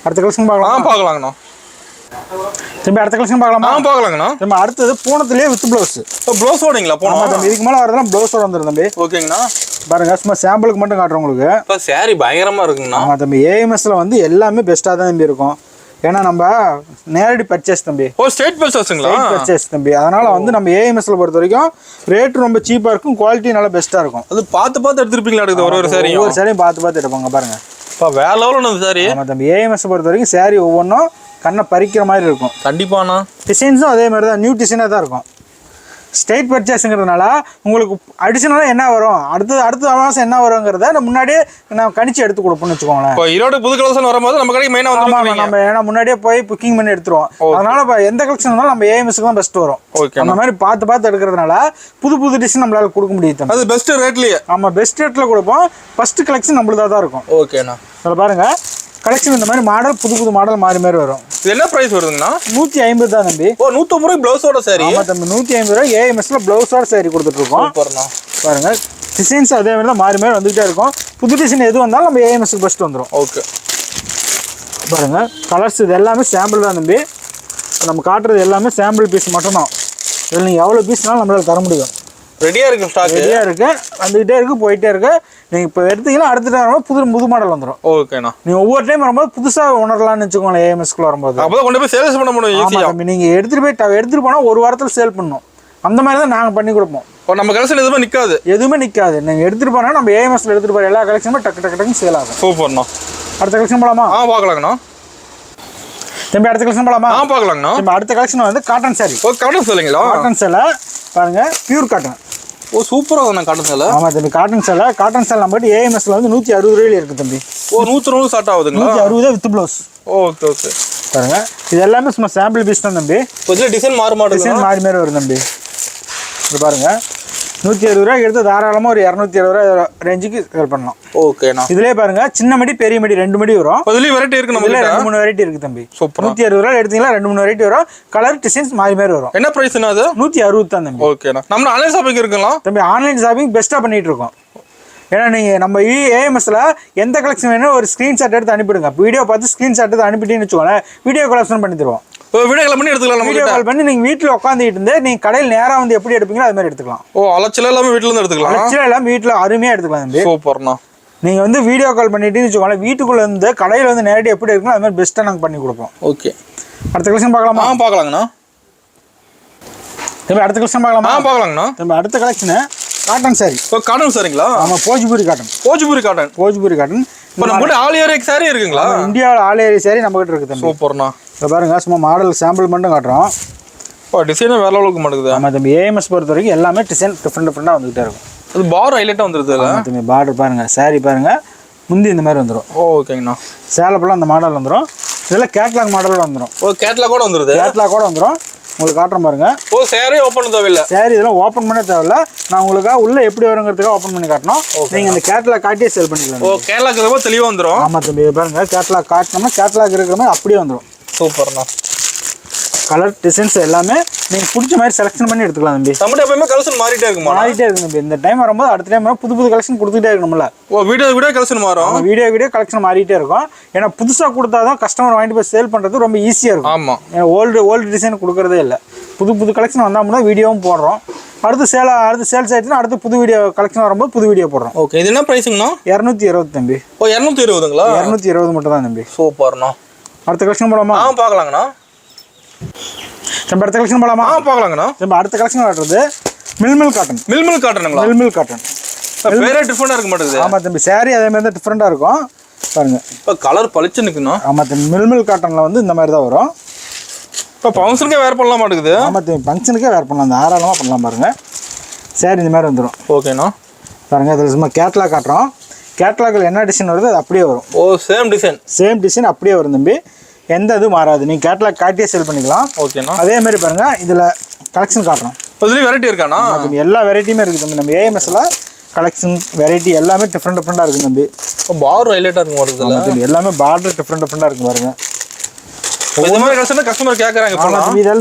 அடுத்த கலெக்ஷன் பார்க்கலாம். பார்க்கலாங்கண்ணா. திரும்ப அடுத்த கலெக்ஷன் பார்க்கலாமா? பார்க்கலாங்கண்ணா. திரும்ப அடுத்தது பூனத்துலேயே வித் ப்ளவுஸ். ப்ளவுஸ் ஓடிங்களா? போனோம் தம்பி. இதுக்கு மேலே வரதெல்லாம் ப்ளவுஸோட வந்துடும் தம்பி. ஓகேங்கண்ணா. பாருங்க சும்மா சாம்பிளுக்கு மட்டும் காட்டுறோம் உங்களுக்கு. இப்போ சாரி பயங்கரமாக இருக்குங்கண்ணா. ஆமாம் தம்பி. ஏஎம்எஸ்ல வந்து எல்லாமே பெஸ்ட்டாக தான் தம்பி இருக்கும். ஏன்னா நம்ம நேரடி பர்ச்சேஸ் தம்பி. ஓ ஸ்டேட் பர்ச்சேஸுங்களா? ஸ்டேட் பர்ச்சேஸ் தம்பி. அதனால வந்து நம்ம ஏஎம்எஸ்ல பொறுத்த வரைக்கும் ரேட் ரொம்ப சீப்பாக இருக்கும், குவாலிட்டி நல்லா பெஸ்ட்டாக இருக்கும். அது பார்த்து எடுத்துருப்பீங்களா? எடுக்குது ஒரு சாரியும் ஒவ்வொரு சாரியும் பார்த்து எடுப்பாங்க பாருங்க. இப்போ வேற லெவலில் அந்த சாரி. ஆமாம் தம்பி. ஏஎம்எஸ் பொறுத்த வரைக்கும் சாரி ஒவ்வொன்றும் கண்ணை பறிக்கிற மாதிரி இருக்கும். கண்டிப்பாண்ணா. டிசைன்ஸும் அதே மாதிரி தான், நியூ டிசைனாக தான் இருக்கும். ஸ்டேட் பர்ச்சேஸுங்கிறதுனால உங்களுக்கு அடிஷனலாக என்ன வரும், அடுத்த மாதம் என்ன வருங்கிறத முன்னாடியே நான் கணிச்சு எடுத்து கொடுப்போம்னு வச்சுக்கோங்களேன். இப்போ ஈரோடு புது கலெக்ஷன் வரும்போது நம்ம கடைக்கு மெயினாக வந்து நம்ம ஏன்னா முன்னாடியே போய் புக்கிங் பண்ணி எடுத்துருவோம். அதனால இப்போ எந்த கலெக்ஷன் இருந்தாலும் நம்ம ஏஎம்எஸ்க்கு தான் பெஸ்ட் வரும். அந்த மாதிரி பார்த்து எடுக்கிறதுனால புது டிசைன் நம்மளால கொடுக்க முடியும். அது பெஸ்ட் ரேட்லயே. ஆமாம் பெஸ்ட் ரேட்டில் கொடுப்போம். ஃபர்ஸ்ட் கலெக்ஷன் நம்மளுதாக தான் இருக்கும். ஓகேண்ணா. அதில் பாருங்க கலெக்ஷன் இந்த மாதிரி மாடல் புது மாடல் மாறி வரும். இது என்ன பிரைஸ் வருதுங்கண்ணா? 150 தான் தம்பி. ஓ 150 ரூபாய் ப்ளவுஸோட சாரி. ஆமாம் தம்பி. 150 ரூபாய் ஏஎம்எஸ்ல ப்ளவுஸோட சாரி கொடுத்துட்ருக்கோம். பாருங்க டிசைன்ஸ் அதே மாதிரி தான் மாறி வந்துகிட்டே இருக்கும். புது டிசைன் எது வந்தாலும் நம்ம ஏஎம்எஸ்க்கு ஃபஸ்ட்டு வந்துடும். ஓகே. பாருங்க கலர்ஸ் இது எல்லாமே சாம்பிள் தான் தம்பி. நம்ம காட்டுறது எல்லாமே சாம்பிள் பீஸ் மட்டும்தான். இதில் நீங்கள் எவ்வளோ பீஸ்னாலும் நம்மளால் தர முடியும். ரெடியா இருக்கு ஸ்டாக். ரெடியா இருக்கு, வந்துகிட்டே இருக்கு, போயிட்டே இருக்கு. நீங்க இப்போ எடுத்தீங்கன்னா அடுத்த டைம் வரும்போது புது மாடல் வந்துடும். ஓகேண்ணா. நீங்க ஒவ்வொரு டைம் வரும்போது புதுசா உணரலாம்னு வச்சுக்கோங்களேன். ஏஎம்எஸ்க்குள்ள வரும்போது அப்போ கொண்டு போய் சேல்ஸ் பண்ண முடியும் ஈஸியா. நீங்க எடுத்துட்டு போனா ஒரு வாரத்துல சேல் பண்ணணும். அந்த மாதிரி தான் நாங்க பண்ணி கொடுப்போம். நம்ம கலெக்ஷன் எதுவுமே நிக்காது. எதுவுமே நிக்காது. நீங்க எடுத்துட்டு போனா நம்ம ஏஎம்எஸ்ல எடுத்துட்டு போற எல்லா கலெக்ஷனுமே டக்கு டக்கு டக்குன்னு சேல் ஆகும். சூப்பர்ண்ணா. அடுத்த கலெக்ஷன் போலாமா? பார்க்கலாங்கண்ணா. தம்பி அடுத்த கலெக்ஷன் போலாமா? பார்க்கலாங்கண்ணா. நம்ம அடுத்த கலெக்ஷன் வந்து காட்டன் சாரி. ஓ காட்டன் சேலைங்களா? காட்டன் சேலை பாருங்க, பியூர் காட்டன். ஓ சூப்பரா இருக்குண்ணா காட்டன் சேலை. ஆமா தம்பி, காட்டன் சேலை. காட்டன் சேலை நம்ம ஏஎம்எஸ்ல வந்து 160 ரூபாயில இருக்கு தம்பி. ஓ 160 ஸ்டார்ட் ஆகுதுங்களா? 160 வித் ப்ளவுஸ். Okay okay. பாருங்க, இது எல்லாமே சும்மா சாம்பிள் பீஸ் தான் தம்பி. கொஞ்சம் டிசைன் டிசைன் மாறி மாறி வரும் தம்பி. இது பாருங்க, 160 ரூபாய்க்கு எடுத்து தாராளமாக ஒரு 270 ரூபா ரேஞ்சுக்கு சேல் பண்ணலாம். ஓகேண்ணா. இதுலேயே பாருங்க, சின்ன மடி பெரிய மடி 2 மடி வரும். அதுலேயும் வெரைட்டி இருக்கு. நம்ம 2-3 வெரைட்டி இருக்கு தம்பி. சூப்பர். 160 ரூபா எடுத்தீங்களா 2-3 வெரைட்டி வரும். கலர் டிசைன்ஸ் மாறி மாறி வரும். என்ன பிரைஸ்னா அது? 160 தான் தம்பி. ஓகேண்ணா. நம்ம ஆன்லைன் ஷாப்பிங் இருக்குங்களா தம்பி? ஆன்லைன் ஷாப்பிங் பெஸ்ட்டாக பண்ணிட்டு இருக்கோம். ஏன்னா நீங்கள் நம்ம ஏஎம்எஸ்ல எந்த கலெக்ஷன் வேணும் ஒரு ஸ்க்ரீன்ஷாட் எடுத்து அனுப்பிடுங்க. வீடியோ பார்த்து ஸ்க்ரீன்ஷாட் எடுத்து அனுப்பிட்டீங்கன்னு வச்சுக்கோங்களேன், வீடியோ கலெக்ஷன் பண்ணி தருவோம். வீடியோ கால் பண்ணி எடுத்துக்கலாம். வீடியோ கால் பண்ணி நீங்கள் வீட்டில் உட்காந்துட்டு இருந்து நீங்கள் கடையில் நேராக வந்து எப்படி எடுப்பீங்களோ அது மாதிரி எடுத்துக்கலாம். ஓ அலட்சியம் எல்லாமே வீட்டில் இருந்து எடுத்துக்கலாம். அலட்சியம் எல்லாம் வீட்டில் அருமையாக எடுத்துக்கலாம் தம்பி. சூப்பர்ண்ணா. நீங்கள் வந்து வீடியோ கால் பண்ணிட்டீங்கன்னு வச்சுக்கோங்களேன், வீட்டுக்குள்ளே இருந்து கடையில் வந்து நேரடி எப்படி இருக்குங்களோ அது மாதிரி பெஸ்ட்டாக நாங்கள் பண்ணி கொடுப்போம். ஓகே. அடுத்த கலெக்ஷன் பார்க்கலாமா? பார்க்கலாங்கண்ணா. தம்பி அடுத்த கலெக்ஷன் பார்க்கலாமா? பார்க்கலாங்கண்ணா. தம்பி அடுத்த கலெக்ஷனு காட்டன் சாரி. ஓ காட்டன் சாரிங்களா? ஆமாம், Bhojpuri cotton. Bhojpuri cotton. Bhojpuri cotton. இப்போ நம்ம கூட ஆல் ஏரியா சாரி இருக்குங்களா? இந்தியாவில் ஆல் ஏரியா சாரி நம்ம கிட்ட இருக்குது தம்பி. சூப்பர்ண்ணா. இப்போ பாருங்க, சும்மா மாடல் சாம்பிள் மட்டும் காட்டுறோம். இப்போ டிசைனே வேற லெவலுக்கு மாட்டேங்குது. ஆமாம் தம்பி, ஏஎம்எஸ் பொறுத்த வரைக்கும் எல்லாமே டிசைன் டிஃப்ரெண்டாக வந்துகிட்டே இருக்கும். அது பார் ஹைலைட்டாக வந்துருது. தம்பி பார்டர் பாருங்க, சாரி பாருங்க, முந்தி இந்த மாதிரி வந்துடும். ஓகேங்கண்ணா. சேலப்பெல்லாம் அந்த மாடல் வந்துடும். இதெல்லாம் கேட்லாக் மாடல் வந்துடும். ஓ கேட்லாக் கூட வந்துருது. கேட்லாக் கூட வந்துடும். உங்களுக்கு காட்டுறேன் பாருங்க. ஓ சாரி ஓப்பன் பண்ண தேவையில்லை. சாரி இதெல்லாம் ஓப்பன் பண்ண தேவையில்ல. நான் உங்களுக்கு உள்ள எப்படி வருங்கிறதுக்காக ஓப்பன் பண்ணி காட்டணும். நீங்கள் இந்த கேட்லாக் காட்டியே சேல் பண்ணிக்கலாம். ஓ கேட்லாக் ரொம்ப தெளிவாக வந்துடும். ஆமாம் தம்பி பாருங்க, கேட்லாக் காட்டினோம்னா கேட்லாக் இருக்கிற மாதிரி அப்படியே வந்துடும். சூப்பர்ண்ணா. கலர் டிசைன்ஸ் எல்லாமே நீங்கள் பிடிச்ச மாதிரி செலெக்ஷன் பண்ணி எடுத்துக்கலாம் தம்பி. நம்மகிட்ட எப்பவுமே கலெக்ஷன் மாறிட்டே இருக்குமா? மாறிட்டே இருக்கும் தம்பி. இந்த டைம் வரும்போது அடுத்த டைம் புது புது கலெக்ஷன் கொடுத்துட்டே இருக்கணும்ல. ஓ வீடியோ கலெக்ஷன் மாறும். வீடியோ கலெக்ஷன் மாறிட்டே இருக்கும். ஏன்னா புதுசாக கொடுத்தா தான் கஸ்டமர் வாங்கிட்டு போய் சேல் பண்ணுறது ரொம்ப ஈஸியாக இருக்கும். ஆமாம். ஏன்னா ஓல்டு டிசைன் கொடுக்குறதே இல்லை. புது கலெக்ஷன் வந்தால் மட்டும் வீடியோவும் போடுறோம். அடுத்து சேல்ஸ் ஆகிடுச்சுன்னா அடுத்து புது வீடியோ கலெக்ஷன் வரும்போது புது வீடியோ போடுறோம். ஓகே. இது என்ன ப்ரைஸுங்கண்ணா? 220 தம்பி. ஓ 220ங்களா? 220 மட்டும் தான் தம்பி. சூப்பர்ண்ணா. அடுத்த கலெக்ஷன் போலாமா? பார்க்கலாங்கண்ணா. நம்ம அடுத்த கலெக்ஷன் போலாமா? பார்க்கலாங்கண்ணா. நம்ம அடுத்த கலெக்ஷன் காட்டுறது மில்மில் காட்டன். மில்மில் காட்டனுங்களா? மில்மில் காட்டன் வேற டிஃப்ரெண்டாக இருக்க மாட்டேங்குது. ஆமாம் தம்பி, சாரி அதே மாதிரி தான் டிஃப்ரெண்டாக இருக்கும் பாருங்க. இப்போ கலர் பளிச்சு நிற்குண்ணா. ஆமாம் தம்பி, மில்மில் காட்டனில் வந்து இந்த மாதிரி தான் வரும். இப்போ ஃபங்க்ஷனுக்கே வேறு பண்ணலாம் மாட்டேங்குது. ஆமாம் தம்பி, ஃபங்க்ஷனுக்கே வேறு பண்ணலாம், தாராளமாக பண்ணலாம் பாருங்க. சாரி இந்த மாதிரி வந்துடும். ஓகேண்ணா. பாருங்க, இதில் சும்மா கேட்லாக் காட்டுறோம். கேட்லாகில் என்ன டிசைன் வருது அது அப்படியே வரும். ஓ சேம் டிசைன் அப்படியே வரும் தம்பி. எந்த இதுவும் மாறாது. நீங்கள் கேட்லாக் காட்டியே சேல் பண்ணிக்கலாம். ஓகேண்ணா. அதே மாதிரி பாருங்க, இதில் கலெக்ஷன் காட்டுறோம். இதுலேயும் வெரைட்டி இருக்காண்ணா? தம்பி எல்லா வெரைட்டியுமே இருக்குது தம்பி. நம்ம ஏஎம்எஸ்ல கலெக்ஷன் வெரைட்டி எல்லாமே டிஃப்ரெண்டாக இருக்குது தம்பி. பார் ஹைலைட்டாக இருக்கும் வருது தம்பி. எல்லாமே பார்டர் டிஃப்ரெண்டாக இருக்கும் பாருங்க. இந்த மாதிரி கஸ்டமர் கேட்குறாங்க.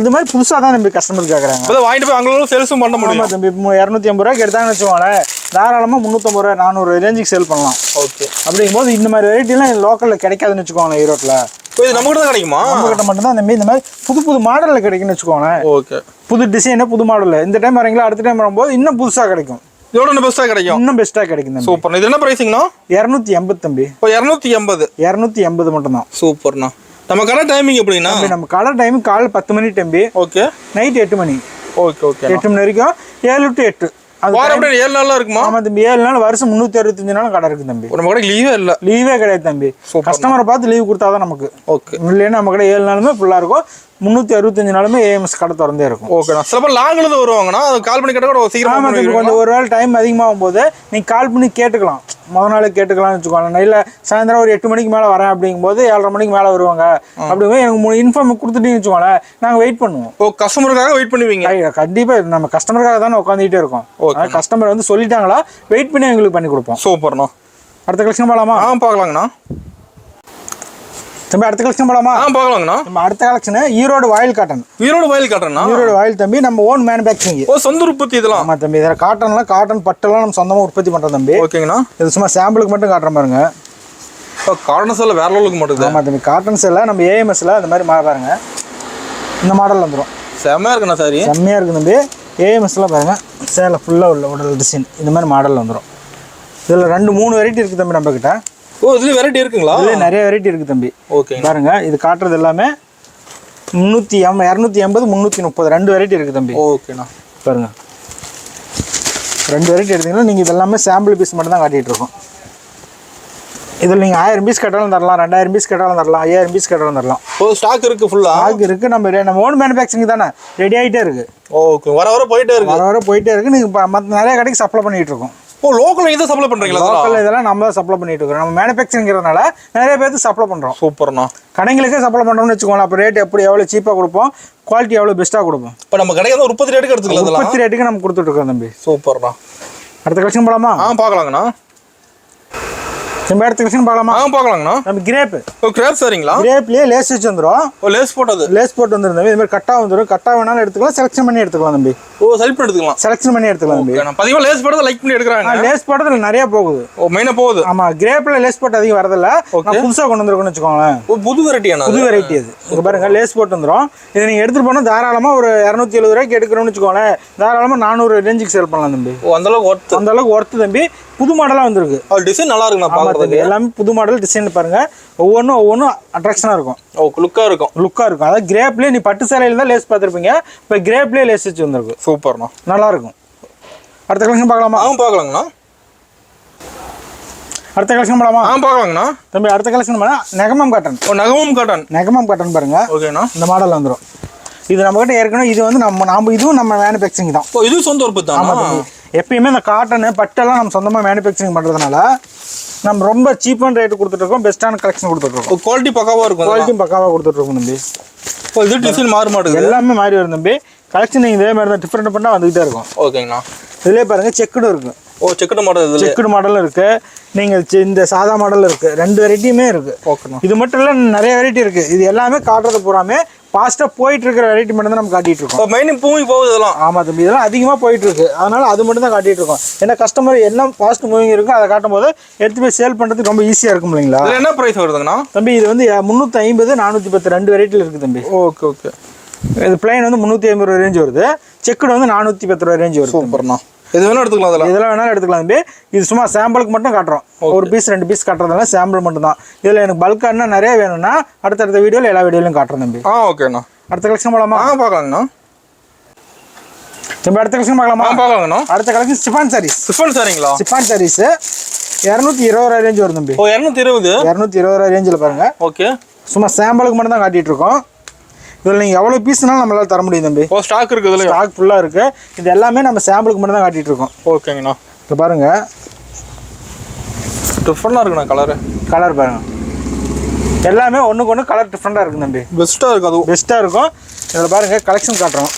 இது மாதிரி புதுசாக தான் தம்பி கஸ்டமர் கேட்குறாங்க. வாங்கிட்டு போய் அவங்களும் சேல்ஸும் பண்ண முடியும். ஆமாம் தம்பி, 250 ரூபாய்க்கு எடுத்தாங்கன்னு வச்சுக்கோங்களேன், தாராளமாக 350 ரூபா 400 ரேஞ்சுக்கு சேல் பண்ணலாம். ஓகே. அப்படிங்கும்போது இந்த மாதிரி வெரைட்டிலாம் லோக்கலில் கிடைக்காதுன்னு வச்சுக்கோங்களேன். ஈரோட்டில் இது நம்ம கிட்ட தான் கிடைக்குமா? நம்ம கிட்ட மட்டும்தான் தம்பி. இந்த மாதிரி புது மாடலில் கிடைக்குன்னு வச்சுக்கோங்களேன். ஓகே. புது டிசைனு புது மாடல். இந்த டைம் வரீங்களா, அடுத்த டைம் வரும்போது இன்னும் புதுசாக கிடைக்கும். இதோட இன்னும் பெஸ்ட்டாக கிடைக்கும். இன்னும் பெஸ்ட்டாக கிடைக்கும் தம்பி. சூப்பர். இது என்ன ப்ரைஸிங்கண்ணா? 280 தம்பி. இப்போ 280 மட்டும்தான். சூப்பர்ண்ணா. நம்ம கடை டைமிங் எப்படின்னா? நம்ம கடை டைம் காலை 10 மணி தம்பி. ஓகே. நைட் 8 மணி. Okay okay. 8 மணி வரைக்கும் 7 to 8. வாரம் 7 நாள்லாம் இருக்குமா? ஆமா தம்பி, 7 நாள் வருஷம் 365 நாள் கடை இருக்கு தம்பி. நம்ம கடை லீவே கிடையாது தம்பி. கஸ்டமரை பார்த்து லீவ் கொடுத்தாதான் நமக்கு. ஓகே. இல்லைன்னா நம்ம கடை 7 நாளுமே ஃபுல்லாக இருக்கும். 365 நாளுமே ஏஎம்எஸ் கடை திறந்தே இருக்கும். ஓகேண்ணா. சில பேர் லாங்கில் வருவாங்கண்ணா, அது கால் பண்ணி கேட்டால் கூட சீக்கிரம். ஆமாம் தம்பி, கொஞ்சம் ஒரு வேளை டைம் அதிகமாகும் போது நீங்கள் கால் பண்ணி கேட்டுக்கலாம். முதல் நாள் கேட்டுக்கலாம்னு வச்சுக்கோங்க. இல்லை சாயந்தரம் ஒரு 8 மணிக்கு மேலே வரேன் அப்படிங்கும்போது 7:30 மணிக்கு மேலே வருவாங்க. அப்படிங்கும்போது எனக்கு 3 இன்ஃபார்ம் கொடுத்துட்டீங்கன்னு வச்சுக்கோங்களேன், நாங்கள் வெயிட் பண்ணுவோம். ஓ கஸ்டமருக்காக வெயிட் பண்ணுவீங்க? கண்டிப்பாக நம்ம கஸ்டமருக்காக தானே உட்காந்துக்கிட்டே இருக்கோம். கஸ்டமர் வந்து சொல்லிட்டாங்களா, வெயிட் பண்ணி எங்களுக்கு பண்ணி கொடுப்போம். சூப்பர்ண்ணா. அடுத்த கலெக்ஷன் போகலாமா? பார்க்கலாங்கண்ணா. தம்பி அடுத்த கலெக்ஷன் போகலாமா? பார்க்கலாங்கண்ணா. நம்ம அடுத்த கலெக்ஷன் ஈரோடு வாயில் காட்டன். ஈரோடு வாயில் தம்பி, நம்ம ஓன் மேனுஃபேக்சரிங். ஓ சொந்த உற்பத்தி இதெல்லாம்? ஆமாம் தம்பி, இதில் காட்டன் பட்டெல்லாம் நம்ம சொந்தமாக உற்பத்தி பண்ணுறோம் தம்பி. ஓகேங்கண்ணா. இது சும்மா சாம்பிளுக்கு மட்டும் காட்டுறோம் பாருங்க. இப்போ காட்டன் சேலை வேற லெவலுக்கு மாட்டுது. ஆமாம் தம்பி, காட்டன் சேலை நம்ம ஏஎம்எஸ்ல அந்த மாதிரி பாருங்க இந்த மாடல் வந்துடும். செம்மையாக இருக்குண்ணா சாரி. செம்மையாக இருக்குது தம்பி. ஏஎம்எஸ்லாம் பாருங்கள் சேலை ஃபுல்லாக உள்ள உடல் டிசைன் இந்த மாதிரி மாடலில் வந்துடும். இதில் 2-3 வெரைட்டி இருக்குது தம்பி நம்மக்கிட்ட. ஓ இதுலேயும் வெரைட்டி இருக்குங்களா? இதில் நிறைய வெரைட்டி இருக்குது தம்பி. ஓகே பாருங்கள் இது காட்டுறது எல்லாமே 280 330 2 வெரைட்டி இருக்குது தம்பி. ஓகேண்ணா பாருங்கள் 2 வெரைட்டி எடுத்தீங்கன்னா நீங்கள் இதெல்லாமே சாம்பிள் பீஸ் மட்டும் தான் காட்டிகிட்டு இருக்கோம். இதில் நீங்கள் 1000 பீஸ் கட்டாலும் தரலாம், 2000 பீஸ் கட்டாலும் தரலாம், 5000 பீஸ் கட்டாலும் தரலாம். ஓ ஸ்டாக் இருக்குது ஃபுல்லாக? ஸ்டாக் இருக்குது. நம்ம ஓன் மேனுஃபேக்சரிங் தானே, ரெடி ஆகிட்டே இருக்குது. ஓகே வர வர போயிட்டே இருக்கு. வர போயிட்டே இருக்குது. நீங்கள் மற்ற நிறைய கடைக்கு சப்ளை பண்ணிகிட்டு இருக்கோம். ஓ லோக்கல் இதை சப்ளை பண்ணுறீங்களா? லோக்கல் இதெல்லாம் நம்ம தான் சப்ளை பண்ணிட்டு இருக்கோம். நம்ம மேனுஃபேக்சரிங்கிறதுனால நிறைய பேருக்கு சப்ளை பண்ணுறோம். சூப்பர்ண்ணா. கடைங்களுக்கே சப்ளை பண்ணுறோம்னு வச்சுக்கோங்களேன். அப்போ ரேட் எப்படி எவ்வளோ சீப்பாக கொடுப்போம், குவாலிட்டி எவ்வளோ பெஸ்ட்டாக கொடுப்போம். இப்போ நம்ம கடைக்கு வந்து உற்பத்தி ரேட்டுக்கு எடுத்துக்கலாம். உற்பத்தி ரேட்டுக்கு நம்ம கொடுத்துட்ருக்கோம் தம்பி. சூப்பர்ண்ணா. அடுத்த கலெக்ஷன் போகலாமா? பார்க்கலாங்கண்ணா. நம்ம அடுத்த கலெக்ஷன் பார்க்கலாமா? பார்க்கலாங்கண்ணா. நம்ம கிரேப்பு. ஓ கிரேப் சரிங்களா? கிரேப்லேயே லேஸ் வச்சு வந்துடும். ஓ லேஸ் போட்டது. லேஸ் போட்டு வந்துடும் தம்பி. இது மாதிரி கட்டா வந்துடும். கட்டா வேணாலும் எடுத்துக்கலாம், செலக்ஷன் பண்ணி எடுத்துக்கலாம் தம்பி. ஓ செலக்ட் பண்ணி எடுத்துக்கலாம். செலக்ஷன் பண்ணி எடுத்துக்கலாம் தம்பி. பதிகமாக லேஸ் போட்டதை லைக் பண்ணி எடுக்கிறாங்க. லேஸ் போட்டதில் நிறைய போகுது. ஓ மெயினாக போகுது. ஆமாம் கிரேப்பில் லேஸ் போட்டு அதிகம் வரதில்ல. புதுசாக கொண்டு வந்துருக்கோன்னு வச்சுக்கோங்களேன். ஓ புது வெரைட்டியான புது வெரைட்டி அது. இங்கே பாருங்கள் லேஸ் போட்டு வந்துடும். இதை நீங்கள் எடுத்துகிட்டு போனால் தாராளமாக ஒரு 270 ரூபாய்க்கு எடுக்கிறோம்னு வச்சுக்கோங்களேன். தாராளமாக 400 ரேஞ்சுக்கு சேல் பண்ணலாம் தம்பி. ஓ அந்தளவுக்கு ஒர்த்து. அந்தளவுக்கு ஒர்த்து தம்பி. புது மாடலாக வந்துருக்கு. டிசைன் நல்லா இருக்குண்ணா பார்க்குறதுக்கு. எல்லாமே புது மாடல் டிசைன் பாருங்கள். ஒவ்வொன்றும் அட்ராக்ஷனாக இருக்கும். ஓ லுக்காக இருக்கும். லுக்காக இருக்கும். அதாவது கிரேப்லேயே நீ பட்டு சேலையில் தான் லேஸ் பார்த்துருப்பீங்க. இப்போ கிரேப்லேயே லேஸ் வச்சு வந்துருக்கு. சூப்பர்ண்ணா. நல்லாயிருக்கும். அடுத்த கலெக்ஷன் பார்க்கலாமா? பார்க்கலாங்கண்ணா. அடுத்த கலெக்ஷன் போகலாமா? பார்க்கலாங்கண்ணா. தம்பி அடுத்த கலெக்ஷன் பண்ணால் நெகமம் காட்டன். ஓ நெகமம் காட்டன். நெகமம் காட்டன் பாருங்கள். ஓகேண்ணா. இந்த மாடல் வந்துடும். இது நம்மகிட்ட ஏற்கனவே இது வந்து நம்ம இதுவும் நம்ம மேனுஃபேக்சரிங் தான். ஓ இது சொந்த உற்பத்தி தான். ஆமாம். எப்பயுமே இந்த காட்டனு பட்டெல்லாம் நம்ம சொந்தமாக மேனுஃபேக்சரிங் பண்ணுறதுனால நம்ம ரொம்ப சீப்பான ரேட்டு கொடுத்துட்ருக்கோம். பெஸ்ட்டான கலெக்ஷன் கொடுத்துட்ருக்கோம். குவாலிட்டி பக்காவாக இருக்கும். குவாலிட்டியும் பக்காவாக கொடுத்துட்ருக்கோம் தம்பி. இப்போ இது டிசைன் மாற மாட்டேங்குது. எல்லாமே மாறி வரும் தம்பி. கலெக்ஷன் நீங்கள் இதே மாதிரி தான் டிஃப்ரெண்ட் பண்ணால் வந்துகிட்டே இருக்கும். ஓகேங்கண்ணா. இதிலே பாருங்கள் செக்குடும் இருக்குது. ஓ செக்குடு மாடல். இது செக்குடு மாடலும் இருக்குது. நீங்கள் இந்த சாதா மாடல் இருக்குது. 2 வெரைட்டியுமே இருக்குது. ஓகேண்ணா. இது மட்டும் இல்லை நிறைய வெரைட்டி இருக்குது. இது எல்லாமே காட்டுறது பூராமே ஃபாஸ்ட்டாக போயிட்டு இருக்கிற வெரைட்டி மட்டும் தான் நம்ம காட்டிகிட்டு இருக்கோம். மெயின் மூவிங் போகுது இதெல்லாம். ஆமாம் தம்பி. இதெல்லாம் அதிகமாக போயிட்டு இருக்கு. அதனால அது மட்டும் தான் காட்டிட்டு இருக்கோம். ஏன்னா கஸ்டமர் என்ன ஃபாஸ்ட் மூவிங் இருக்கோ அதை காட்டும் போது எடுத்து போய் சேல் பண்ணுறதுக்கு ரொம்ப ஈஸியாக இருக்கும் இல்லைங்களா? என்ன ப்ரைஸ் வருதுங்கண்ணா? தம்பி இது வந்து 350 410 2 வெரைட்டியில் இருக்குது தம்பி. Okay okay. இது பிளைன் வந்து 350 ரூபா ரேஞ்ச் வருது. செக்குடு வந்து 410 ரூபா ரேஞ்ச் வருது. சூப்பர்ண்ணா. இது வேணாலும் எடுத்துக்கலாம். இதெல்லாம் வேணாலும் எடுத்துக்கலாம் தம்பி. இது சும்மா சாம்பிளுக்கு மட்டும் காட்டுறோம். ஒரு பீஸ் 2 பீஸ் காட்டுறதுனால சாம்பிள் மட்டும் தான். இதில் எனக்கு பல்கானா நிறைய வேணும்னா அடுத்தடுத்த வீடியோவில் எல்லா வீடியோலையும் காட்டுறேன் தம்பி. ஓகேண்ணா. அடுத்த கலெக்ஷன் போகலாமா? பார்க்கலாங்கண்ணா. தம்பி அடுத்த கலெக்ஷன் பார்க்கலாமா? பார்க்கலாங்கண்ணா. அடுத்த கலெக்ஷன் சிஃபான் சாரீஸ். சிஃபான் சாரீங்களா? சிஃபான் சாரீஸ் 220 ரூபா ரேஞ்ச் வரும் தம்பி. ஓ 220 ரூபா ரேஞ்சில் பாருங்க. ஓகே. சும்மா சாம்பிளுக்கு மட்டும் தான் காட்டிட்டு இருக்கோம். இதில் நீங்கள் எவ்வளோ பீஸ்னாலும் நம்மளால தர முடியும் தம்பி. ஓ ஸ்டாக் இருக்குது. இதில் ஸ்டாக் ஃபுல்லாக இருக்குது. இது எல்லாமே நம்ம சாம்பிளுக்கு மட்டும் தான் காட்டிட்டு இருக்கோம். ஓகேங்கண்ணா. இப்போ பாருங்கள் டிஃப்ரெண்டாக இருக்குண்ணா. கலர் பாருங்கள். எல்லாமே ஒன்றுக்கு ஒன்று கலர் டிஃப்ரெண்ட்டாக இருக்கும் தம்பி. பெஸ்ட்டாக இருக்கும். அதுவும் பெஸ்ட்டாக இருக்கும். இதில் பாருங்கள் கலெக்ஷன் காட்டுறோம்.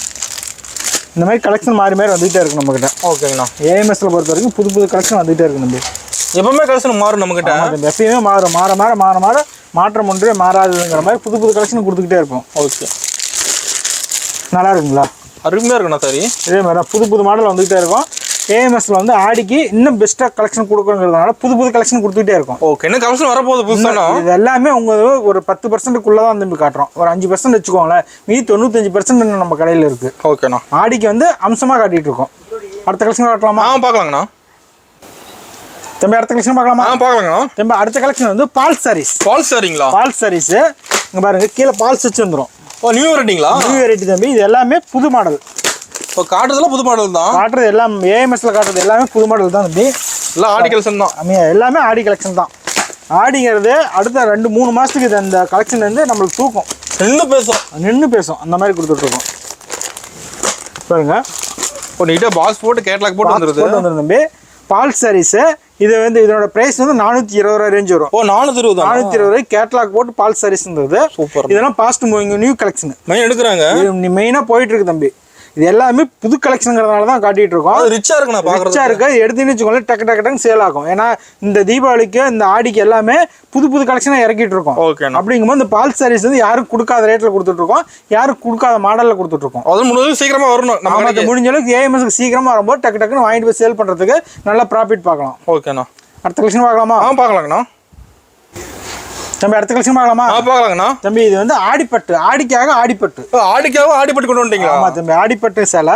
இந்த மாதிரி கலெக்ஷன் மாறி வந்துகிட்டே இருக்கும் நம்மக்கிட்ட. ஓகேங்கண்ணா. ஏஎம்எஸ்ல பொறுத்த வரைக்கும் புது கலெக்ஷன் வந்துகிட்டே இருக்கும் தம்பி. எப்பவுமே கலெக்ஷன் மாறும் நம்மக்கிட்ட. எப்பயுமே மாற மாற்றம் ஒன்றே மாறாதுங்கிற மாதிரி புது கலெக்ஷன் கொடுத்துக்கிட்டே இருப்போம். ஓகே. நல்லா இருக்குங்களா? அருமையாக இருக்குண்ணா. சரி இதே மாதிரி தான் புது மாடல் வந்துகிட்டே இருக்கும். ஏஎம்எஸ்ல வந்து ஆடிக்கு இன்னும் பெஸ்ட்டாக கலெக்ஷன் கொடுக்குறதுனால புது கலெக்ஷன் கொடுத்துக்கிட்டே இருக்கும். ஓகே. என்ன கலெக்ஷன் வரப்போகுது புதுசாக? இது எல்லாமே உங்களுக்கு ஒரு 10%க்குள்ளே தான் தம்பி காட்டுறோம். ஒரு 5% வச்சுக்கோங்களேன். மீதி 95% நம்ம கடையில் இருக்குது. ஓகேண்ணா. ஆடிக்கு வந்து அம்சமாக காட்டிகிட்டு இருக்கோம். அடுத்த கலெக்ஷன் காட்டலாமா? பார்க்கலாங்கண்ணா. தம்பி அடுத்த கலெக்ஷன் பார்க்கலாமா? பார்க்கலாங்கண்ணா. தம்பி அடுத்த கலெக்ஷன் வந்து பால் சாரீஸ். சாரீங்களா? பால் சாரீஸ். இங்கே பாருங்கள் கீழே பால்ஸ் வச்சு வந்துடும். ஓ நியூ வெரைட்டிங்களா? நியூ வெரைட்டி தம்பி. இது எல்லாமே புது மாடல். இப்போ காட்டுறதுலாம் புது மாடல் தான். காட்டுறது எல்லாம் ஏஎம்எஸ்ல காட்டுறது எல்லாமே புது மாடல் தான் தம்பி. எல்லாம் ஆடி கலெக்ஷன் தான். எல்லாமே ஆடி கலெக்ஷன் தான். ஆடிங்கிறது அடுத்த 2-3 மாதத்துக்கு இது அந்த கலெக்ஷன் வந்து நம்மளுக்கு தூக்கும். நின்று பேசும் அந்த மாதிரி கொடுத்துட்ருக்கோம். பாருங்க. இப்போ நீட்டாக பாக்ஸ் போட்டு கேட்லாக் போட்டு வந்துருது தம்பி. பால் சாரீஸு. இது வந்து இதோட பிரைஸ் வந்து 420 ரூபா ரேஞ்ச் வரும். ஓ 420 ரூபாய் கேட்லாக் போட்டு பால் சாரீஸ் இருந்தது. சூப்பர். இதெல்லாம் பாஸ்ட் மூவிங் நியூ கலெக்ஷன் எடுக்கிறாங்க. மெயினாக போயிட்டு இருக்கு தம்பி. இது எல்லாமே புது கலெக்ஷனுங்கிறதுனால தான் காட்டிட்டு இருக்கோம். ரிச்சா இருக்குண்ணா. ரிச்சா இருக்கு. எடுத்துன்னு வச்சுக்கோங்களேன் டக்கு சேல் ஆகும். ஏன்னா இந்த தீபாவளிக்கு இந்த ஆடிக்கு எல்லாமே புது கலெக்ஷனாக இறக்கிட்டு இருக்கோம். ஓகே. அப்படிங்கும்போது இந்த பால் சாரீஸ் வந்து யாரும் கொடுக்காத ரேட்டில் கொடுத்துட்டு இருக்கோம். யாரும் கொடுக்காத மாடலில் கொடுத்துட்டு இருக்கோம். அது முடிஞ்சது சீக்கிரமா வரணும். நம்ம முடிஞ்ச அளவுக்கு ஏஎம்எஸ்க்கு சீக்கிரமா வரும்போது டக்குன்னு வாங்கிட்டு போய் சேல் பண்ணுறதுக்கு நல்லா ப்ராஃபிட் பார்க்கலாம். ஓகேண்ணா. அடுத்த கலெக்ஷன் பார்க்கலாமா? பார்க்கலாங்கண்ணா. தம்பி அடுத்த கலெக்ஷன் பார்க்கலாமா? பார்க்கலாங்கண்ணா. தம்பி இது வந்து ஆடிப்பட்டு. ஆடிக்காக ஆடிப்பட்டு. ஆடிப்பட்டு கொண்டு வந்துட்டீங்களா? ஆமாம் தம்பி. ஆடிப்பட்டு சேலை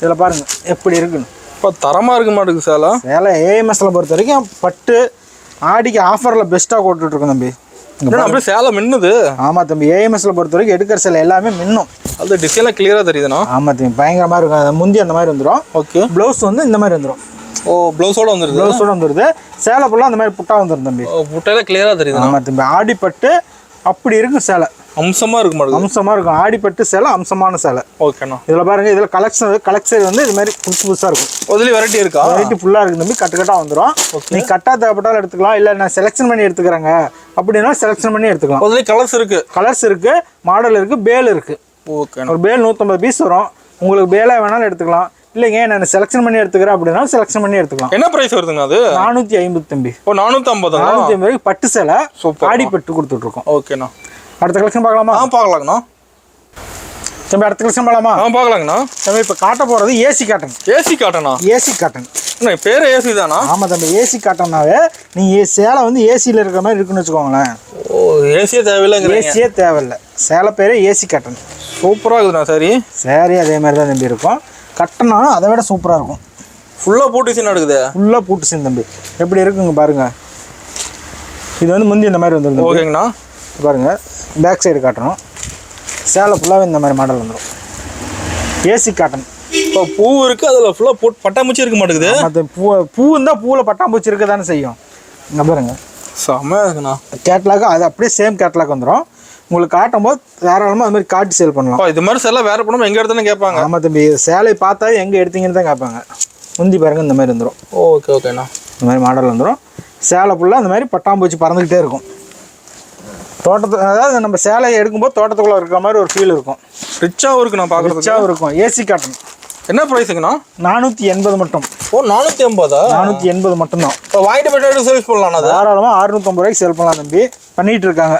இதில் பாருங்க எப்படி இருக்குன்னு. இப்போ தரமாக இருக்க மாட்டேங்குது சேலை. சேலை ஏஎம்எஸ்ல பொறுத்த வரைக்கும் பட்டு ஆடிக்கு ஆஃபரில் பெஸ்ட்டாக போட்டுட்ருக்கோம் தம்பி. அப்படியே சேலை மின்னுது. ஆமாம் தம்பி, ஏஎம்எஸ்ல பொறுத்த வரைக்கும் எடுக்கிற சேலை எல்லாமே மின்னும். அது டிசைன்லாம் கிளியராக தெரியுதுண்ணா. ஆமாம் தம்பி, பயங்கரமாக இருக்கும். அது முந்தி அந்த மாதிரி வந்துடும். ஓகே. ப்ளவுஸ் வந்து இந்த மாதிரி வந்துடும். ஓ ப்ளவுஸோட வந்துருது. ப்ளவுஸோட வந்துடுது. சேலை ஃபுல்லாக அந்த மாதிரி புட்டா வந்துடும் தம்பி. புட்டையில கிளியராக தெரியுது. ஆமாம் தம்பி, ஆடிப்பட்டு அப்படி இருக்கும் சேலை. அம்சமாக இருக்க மாட்டேங்குது. அம்சமாக இருக்கும். ஆடிப்பட்டு சேலை அம்சமான சேலை. ஓகேண்ணா. இதில் பாருங்க, இதில் கலெக்ஷன் வந்து இது மாதிரி புதுசாக இருக்கும். அதுலேயும் வெரைட்டி இருக்கா? வெரைட்டி ஃபுல்லாக இருக்குது தம்பி. கட்டாக வந்துடும். நீ கட்டா தேவைப்பட்டாலும் எடுத்துக்கலாம், இல்லை நான் செலெக்ஷன் பண்ணி எடுத்துக்கிறேங்க அப்படின்னா செலெக்ஷன் பண்ணி எடுத்துக்கலாம். அதுலேயும் கலர்ஸ் இருக்கு, மாடல் இருக்கு, பேல் இருக்கு. ஓகே. ஒரு பேல் 150 பீஸ் வரும். உங்களுக்கு பேலாக வேணாலும் எடுத்துக்கலாம், இல்லைங்க நான் செலெக்ஷன் பண்ணி எடுத்துக்கிறேன் அப்படின்னா செலெக்ஷன் பண்ணி எடுத்துக்கலாம். என்ன பிரைஸ் வருதுங்க அது? 450 தம்பி. ஓ 450. 450 பட்டு சேலை ஆடி பட்டு கொடுத்துட்டு இருக்கோம். ஓகேண்ணா. அடுத்த கலெக்ஷன் பார்க்கலாமா? பார்க்கலாங்கண்ணா. தம்பி அடுத்த கலெக்ஷன் பார்க்கலாமா? பார்க்கலாங்கண்ணா. தம்பி இப்போ காட்ட போகிறது ஏசி காட்டன். ஏசி காட்டனா? ஏசி காட்டன் பேர் ஏசி தானா? ஆமாம் தம்பி, ஏசி காட்டன்னாவே நீங்கள் சேலை வந்து ஏசியில் இருக்கிற மாதிரி இருக்குன்னு வச்சுக்கோங்களேன். ஓ ஏசியே தேவையில்லைங்க. ஏசியே தேவையில்லை. சேலை பேரே ஏசி காட்டன். சூப்பராக இருக்குதுண்ணா. சரி அதே மாதிரி தான் தம்பி இருக்கும். கட்டனாலும் அதை விட சூப்பராக இருக்கும். ஃபுல்லாக பூட்டு சீன் எடுக்குது. ஃபுல்லாக பூட்டு சீன் தம்பி. எப்படி இருக்குங்க பாருங்க. இது வந்து முந்தி இந்த மாதிரி வந்துடும். ஓகேங்கண்ணா. பாருங்க, பேக் சைடு காட்டணும். சேலை ஃபுல்லாகவே இந்த மாதிரி மாடல் வந்துடும். AC cotton. இப்போ பூ இருக்குது, அதில் ஃபுல்லாக பட்டாம்பூச்சி இருக்க மாட்டேங்குது. மற்ற பூ இருந்தால் பூவில் பட்டாம்பூச்சி இருக்க தானே செய்யும். இங்கே பாருங்க, செம்மையாக இருக்குண்ணா. கேட்லாக் அது அப்படியே சேம் கேட்லாக் வந்துடும். உங்களுக்கு காட்டும் போது தாராளமாக அது மாதிரி காட்டி சேல் பண்ணலாம். இது மாதிரி சேலை வேறு பணம் எங்கே எடுத்துன்னு கேட்பாங்க. ஆமாம் தம்பி, சேலை பார்த்தா எங்கே எடுத்தீங்கன்னு தான் கேட்பாங்க. முந்தி பாருங்க இந்த மாதிரி வந்துடும். ஓகேண்ணா. இந்த மாதிரி மாடல் வந்துடும். சேலை ஃபுல்லாக இந்த மாதிரி பட்டாம்பூச்சி பறந்துக்கிட்டே இருக்கும். அதாவது நம்ம சேலையை எடுக்கும்போது தோட்டத்துக்குள்ளே இருக்கிற மாதிரி ஒரு ஃபீல் இருக்கும். ரிச்சாகவும் இருக்கு. நான் பார்க்குறது ரிச்சாகவும் இருக்கும். AC cotton. என்ன ப்ரைஸுங்கண்ணா? 480 மட்டும். ஓ 480. 480 மட்டும்தான். இப்போ வாங்கிட்டு போய்ட்டு சேல்ஸ் பண்ணலாம். தாராளமாக 650 ரூபாய்க்கு சேல் பண்ணலாம் தம்பி. பண்ணிட்டு இருக்காங்க.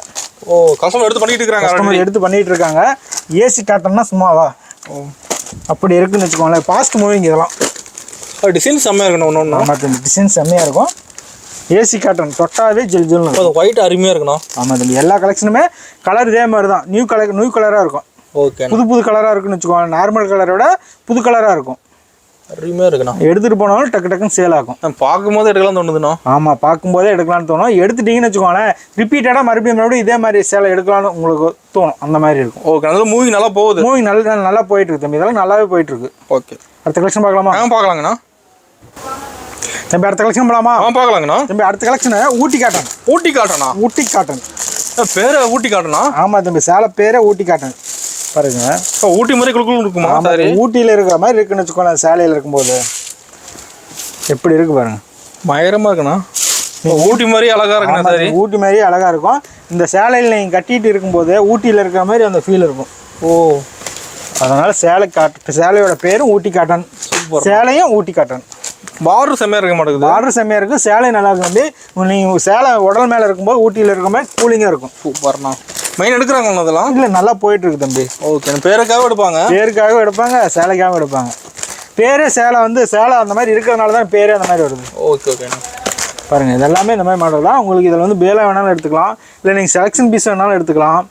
ஓ கஸ்டமர் எடுத்து பண்ணிட்டு இருக்காங்க. கஸ்டமர் எடுத்து பண்ணிட்டு இருக்காங்க. ஏசி காட்டன்னா சும்மாவா? அப்படி இருக்குன்னு வச்சுக்கோங்களேன். ஃபாஸ்ட் மூவிங் இதெல்லாம். டிசைன் செம்மையாக இருக்கணும். ஒன்று ஆமாம் தம்பி, டிசைன் செம்மையாக இருக்கும். ஏசி காட்டன் தொட்டாவே ஜில் ஜில்னு. அது ஒயிட் அருமையாக இருக்கணும். ஆமாம் தம்பி, எல்லா கலெக்ஷனுமே கலர் இதே மாதிரி தான். நியூ கலராக இருக்கும். ஓகே. புது கலராக இருக்குன்னு வச்சுக்கோங்க. நார்மல் கலரை விட புது கலராக இருக்கும். அருமையாக இருக்குண்ணா. எடுத்துகிட்டு போனாலும் டக்குன்னு சேல் ஆகும். பார்க்கும்போது எடுக்கலாம் தோணுதுண்ணா. ஆமாம், பார்க்கும்போதே எடுக்கலாம்னு தோணும். எடுத்துட்டீங்கன்னு வச்சுக்கோங்களேன், ரிப்பீட்டடாக மறுபடியும் இதே மாதிரி சேலை எடுக்கலாம்னு உங்களுக்கு தோணும். அந்த மாதிரி இருக்கும். ஓகே. அதனால மூவிங் நல்லா போகுது. மூவிங் நல்லா போயிட்டு இருக்கு தம்பி. இதெல்லாம் நல்லாவே போயிட்டு இருக்கு. ஓகே. அடுத்த கலெக்ஷன் பார்க்கலாமா? பார்க்கலாங்கண்ணா. தம்பி அடுத்த கலெக்ஷன் போகலாமா? பார்க்கலாங்கண்ணா. தம்பி அடுத்த கலெக்ஷன் ஊட்டி காட்டன். ஊட்டி காட்டனா? ஊட்டி காட்டன் பேர் ஊட்டி காட்டனா? ஆமாம் தம்பி, சேலை பேரே ஊட்டி காட்டன். பாருங்க, இப்போ ஊட்டி மாதிரி குழுக்குள் இருக்குமா? சரி, ஊட்டியில் இருக்கிற மாதிரி இருக்குன்னு வச்சுக்கோங்களேன். சேலையில் இருக்கும்போது எப்படி இருக்கு பாருங்க. பயங்கரமாக இருக்குண்ணா. ஊட்டி மாதிரி அழகாக இருக்குண்ணா. சரி, ஊட்டி மாதிரியே அழகாக இருக்கும். இந்த சேலையில் நீங்கள் கட்டிட்டு இருக்கும்போது ஊட்டியில் இருக்கிற மாதிரி அந்த ஃபீல் இருக்கும். ஓ, அதனால் சேலையோட பேரும் ஊட்டி காட்டன். சேலையும் ஊட்டி காட்டன். பார்டர் செம்மையாக இருக்க மாட்டேங்குது. பார்டர் செம்மையாக இருக்கும். சேலை நல்லா இருக்கும் தம்பி. நீங்கள் சேலை உடல் மேலே இருக்கும்போது ஊட்டியில் இருக்கிற மாதிரி கூலிங்காக இருக்கும். சூப்பர்ண்ணா. மெயின் எடுக்கிறாங்கண்ணா அதெல்லாம்? இல்லை, நல்லா போயிட்டு இருக்கு தம்பி. ஓகே. பேருக்காகவும் எடுப்பாங்க. பேருக்காகவும் எடுப்பாங்க, சேலைக்காகவும் எடுப்பாங்க. பேரே சேலை வந்து சேலை அந்த மாதிரி இருக்கிறதுனால தான் பேரே அந்த மாதிரி வருது. ஓகே ஓகேண்ணா. பாருங்கள், இது எல்லாமே இந்த மாதிரி மாடல் தான். உங்களுக்கு இதில் வந்து பேலாக வேணாலும் எடுத்துக்கலாம், இல்லை நீங்கள் செலெக்ஷன் பீஸ் வேணாலும் எடுத்துக்கலாம்.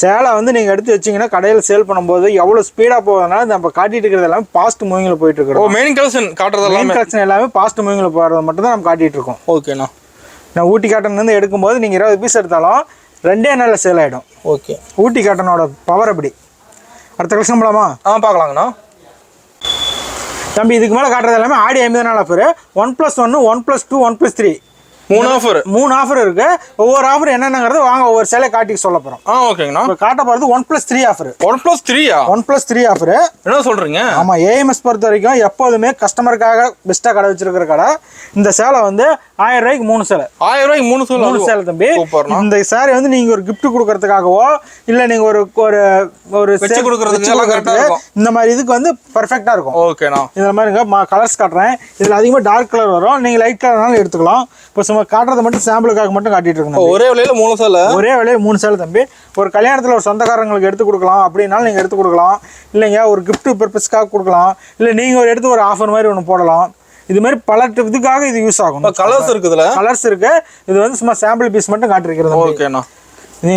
சேலை வந்து நீங்கள் எடுத்து வச்சிங்கன்னா கடையில் சேல் பண்ணும்போது எவ்வளோ ஸ்பீடாக போகிறதுனால நம்ம காட்டிட்டு இருக்கிறது எல்லாமே ஃபாஸ்ட் மூவிங்கில் போயிட்டு இருக்கிறோம். ஓ, மெயின் கலெக்ஷன் காட்டுறது மெயின் கலெக்ஷன் எல்லாமே ஃபாஸ்ட் மூவிங்கில் போகிறது மட்டும் தான் நம்ம காட்டிகிட்டு இருக்கோம். ஓகேண்ணா. நான் ஊட்டி காட்டன்லேருந்து எடுக்கும்போது நீங்கள் 20 பீஸ் எடுத்தாலும் 2 நாளில் சேல் ஆகிடும். ஓகே. ஊட்டி காட்டனோட பவர் அப்படி. அடுத்த கலெக்ஷன் போகலாமா? பார்க்கலாங்கண்ணா. தம்பி இதுக்கு மேலே காட்டுறது எல்லாமே ஆடி 50 நாள் ஆஃபர். 1+1, 1+2, 1+3 மூணு ஆஃபர் இருக்கு. ஒவ்வொரு ஆஃபர் என்னென்னங்கிறது வாங்க ஒவ்வொரு சேலை காட்டி சொல்ல போகிறோம். ஓகேங்கண்ணா. இப்போ காட்ட போகிறது 1+3 ஆஃபர். 1+3 ஆஃபர். என்ன சொல்கிறீங்க? ஆமாம், ஏஎம்எஸ் பொறுத்த வரைக்கும் எப்போதுமே கஸ்டமருக்காக பெஸ்ட்டாக கடை வச்சிருக்கிற கடை. இந்த சேலை வந்து 1000 ரூபாய்க்கு 3 சேலை. 1000 ரூபாய்க்கு 3 சேலை தம்பி. இந்த சேலை வந்து நீங்கள் ஒரு கிஃப்ட் கொடுக்கறதுக்காகவோ இல்லை நீங்கள் ஒரு ஒரு வச்சு கொடுக்கறதுக்கு இந்த மாதிரி இதுக்கு வந்து பர்ஃபெக்டாக இருக்கும். ஓகேண்ணா. இதில் மாதிரிங்க கலர்ஸ் காட்டுறேன். இதில் அதிகமாக டார்க் கலர் வரும். நீங்கள் லைட் கலர்னாலும் எடுத்துக்கலாம். இப்போ சும்மா காட்டுறதை மட்டும் சாம்பிளுக்காக மட்டும் காட்டிட்டு இருக்கணும். ஒரே விலையில் 3 சேலை. ஒரே விலையில் 3 சேலை தம்பி. ஒரு கல்யாணத்தில் ஒரு சொந்தக்காரங்களுக்கு எடுத்து கொடுக்கலாம் அப்படின்னாலும் நீங்கள் எடுத்து கொடுக்கலாம். இல்லைங்க ஒரு கிஃப்ட் பர்பஸ்க்காக கொடுக்கலாம். இல்லை நீங்கள் ஒரு எடுத்து ஒரு ஆஃபர் மாதிரி ஒன்று போடலாம். இது மாதிரி பல இதுக்காக இது யூஸ் ஆகும். கலர்ஸ் இருக்குதுல? கலர்ஸ் இருக்கு. இது வந்து சும்மா சாம்பிள் பீஸ் மட்டும் காட்டிருக்கிறது. ஓகேண்ணா.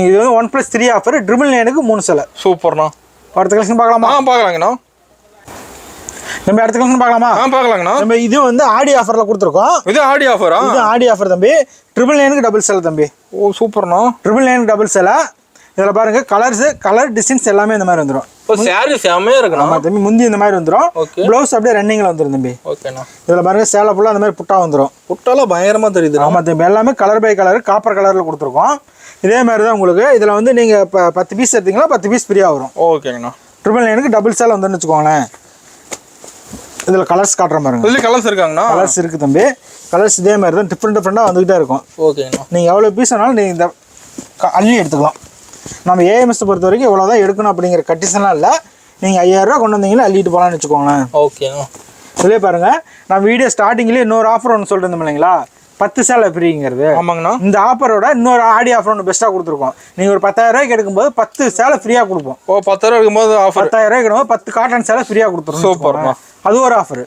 இது வந்து 1+3 ஆஃபர். 999க்கு 3 சேலை. சூப்பர்ண்ணா. அடுத்த கலெக்ஷன் பார்க்கலாமா? பார்க்கலாங்கண்ணா. நம்ம அடுத்த கலெக்ஷன் பார்க்கலாமா? பார்க்கலாங்கண்ணா. நம்ம இது வந்து ஆடி ஆஃபர்ல கொடுத்துருக்கோம். இது ஆடி ஆஃபரா? இது ஆடி ஆஃபர் தம்பி. 999 டபுள் சேல் தம்பி. ஓ சூப்பர்ண்ணா. 999 டபுள் சேலா. இதில் பாருங்க கலர் டிசைன்ஸ் எல்லாமே இந்த மாதிரி வந்துடும். சாரி செமையா இருக்குண்ணா. ஆமா தம்பி, முந்தி இந்த மாதிரி வந்துடும். ப்ளவுஸ் அப்படியே ரன்னிங்ல வந்துடும் தம்பி. ஓகேண்ணா. இதில் பாருங்க சேலை ஃபுல்லாக அந்த மாதிரி புட்டா வந்துடும். புட்டாலாம் பயங்கரமா தெரியுது. ஆமா தம்பி, எல்லாமே கலர் பை கலர் காப்பர் கலர்ல கொடுத்துருக்கோம். இதே மாதிரி தான் உங்களுக்கு. இதில் வந்து நீங்க இப்போ 10 பீஸ் எடுத்தீங்களா 10 பீஸ் ஃப்ரீயா வரும். ஓகேங்கண்ணா. 999 டபுள் சேல் வந்துன்னு வச்சுக்கோங்களேன். இதில் கலர்ஸ் காட்டுற பாருங்க. இதில் கலர்ஸ் இருக்காங்கண்ணா. கலர்ஸ் இருக்கு தம்பி. கலர்ஸ் இதே மாதிரி தான் டிஃப்ரெண்டாக வந்துகிட்டே இருக்கும். ஓகேண்ணா. நீங்கள் எவ்வளோ பீஸ் வேணாலும் நீங்கள் இந்த அள்ளி எடுத்துக்கலாம். நம்ம ஏஎம்எஸ் பொறுத்த வரைக்கும் இவ்வளோதான் எடுக்கணும் அப்படிங்கிற கண்டிஷன்லாம் இல்லை. நீங்கள் 5000 ரூபா கொண்டு வந்தீங்கன்னா அள்ளிட்டு போகலான்னு வச்சுக்கோங்களேன். ஓகேண்ணா. இதுலேயே பாருங்கள், நான் வீடியோ ஸ்டார்டிங்லேயே இன்னொரு ஆஃபர் ஒன்று சொல்லிட்டு இல்லைங்களா, 10 சேலை ஃப்ரீங்கிறது. ஆமாங்கண்ணா. இந்த ஆஃபரோட இன்னொரு ஆடி ஆஃபர் ஒன்று பெஸ்ட்டாக கொடுத்துருக்கோம். நீங்கள் ஒரு 10000 ரூபாய்க்கு எடுக்கும்போது 10 சேலை ஃப்ரீயாக கொடுப்போம். ஓ 10,000 எடுக்கும்போது ஆஃபர். 10000 ரூபாய்க்கு எடுக்கும்போது 10 காட்டன் சேலை ஃப்ரீயாக கொடுத்துருவோம். சூப்பர்ண்ணா. அது ஒரு ஆஃபர்.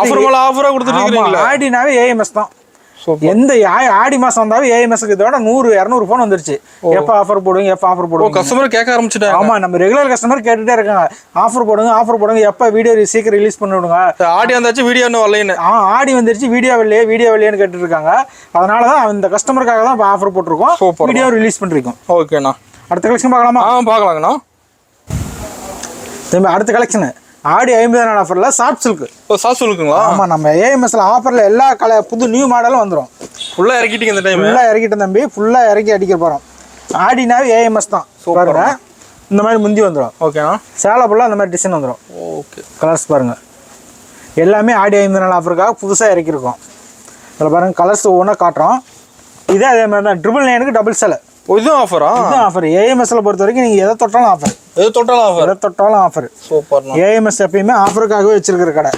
ஆஃபர் மேலே ஆஃபராக கொடுத்துருக்கீங்களா? ஆடினாவே ஏஎம்எஸ் தான். எந்த ஆடி மாசம் வந்தாலும் ஏஎம்எஸ்க்கு இதோட 100-200 ஃபோன் வந்துருச்சு. எப்போ ஆஃபர் போடுங்க, எப்போ ஆஃபர் போடுங்க. கஸ்டமர் கேட்க ஆரம்பிச்சுட்டாங்க. ஆமா, நம்ம ரெகுலர் கஸ்டமர் கேட்டுட்டே இருக்காங்க, ஆஃபர் போடுங்க, எப்போ வீடியோ சீக்கிரம் ரிலீஸ் பண்ணி விடுங்க. ஆடி வந்தாச்சு வீடியோ இன்னும் வரலைன்னு. ஆடி வந்துருச்சு வீடியோ வரலையேன்னு கேட்டு இருக்காங்க. அதனால தான் இந்த கஸ்டமருக்காக தான் இப்போ ஆஃபர் போட்டிருக்கோம், வீடியோ ரிலீஸ் பண்ணிருக்கோம். ஓகேண்ணா. அடுத்த கலெக்ஷன் பார்க்கலாமா? பார்க்கலாங்கண்ணா. அடுத்த கலெக்ஷன் ஆடி 50 நாள் ஆஃபர்ல சாஃப்ட் சில்க். சாஃப்ட் சில்க்குங்களா? ஆமா, நம்ம ஏஎம்எஸ்ல ஆஃபர்ல எல்லா புது நியூ மாடலும் வந்துடும். ஃபுல்லா இறக்கிட்டீங்க இந்த டைம்? ஃபுல்லா இறக்கிட்டேன் தம்பி, ஃபுல்லா இறக்கி அடிக்க போறோம். ஆடினாவே ஏஎம்எஸ் தான். பாருங்க, இந்த மாதிரி முந்தி வந்துடும். ஓகேண்ணா. சேலை ஃபுல்லா இந்த மாதிரி டிசைன் வந்துடும். ஓகே. கலர்ஸ் பாருங்க, எல்லாமே ஆடி 50 நாள் ஆஃபருக்காக புதுசாக இறக்கியிருக்கோம். இதில் பாருங்க கலர்ஸ் ஒவ்வொன்றா காட்டுறோம். இதே அதே மாதிரி தான் 999 டபுள் சேலை. இதுவும் ஆஃபரா? இதுவும் ஆஃபர். ஏஎம்எஸ்ல பொறுத்த வரைக்கும் நீங்கள் எதை தொட்டாலும் ஆஃபர். எது தொட்டாலும் ஆஃபர். சூப்பர். ஏஎம்எஸ் எப்பயுமே ஆஃபருக்காகவே வச்சிருக்கிற கடை.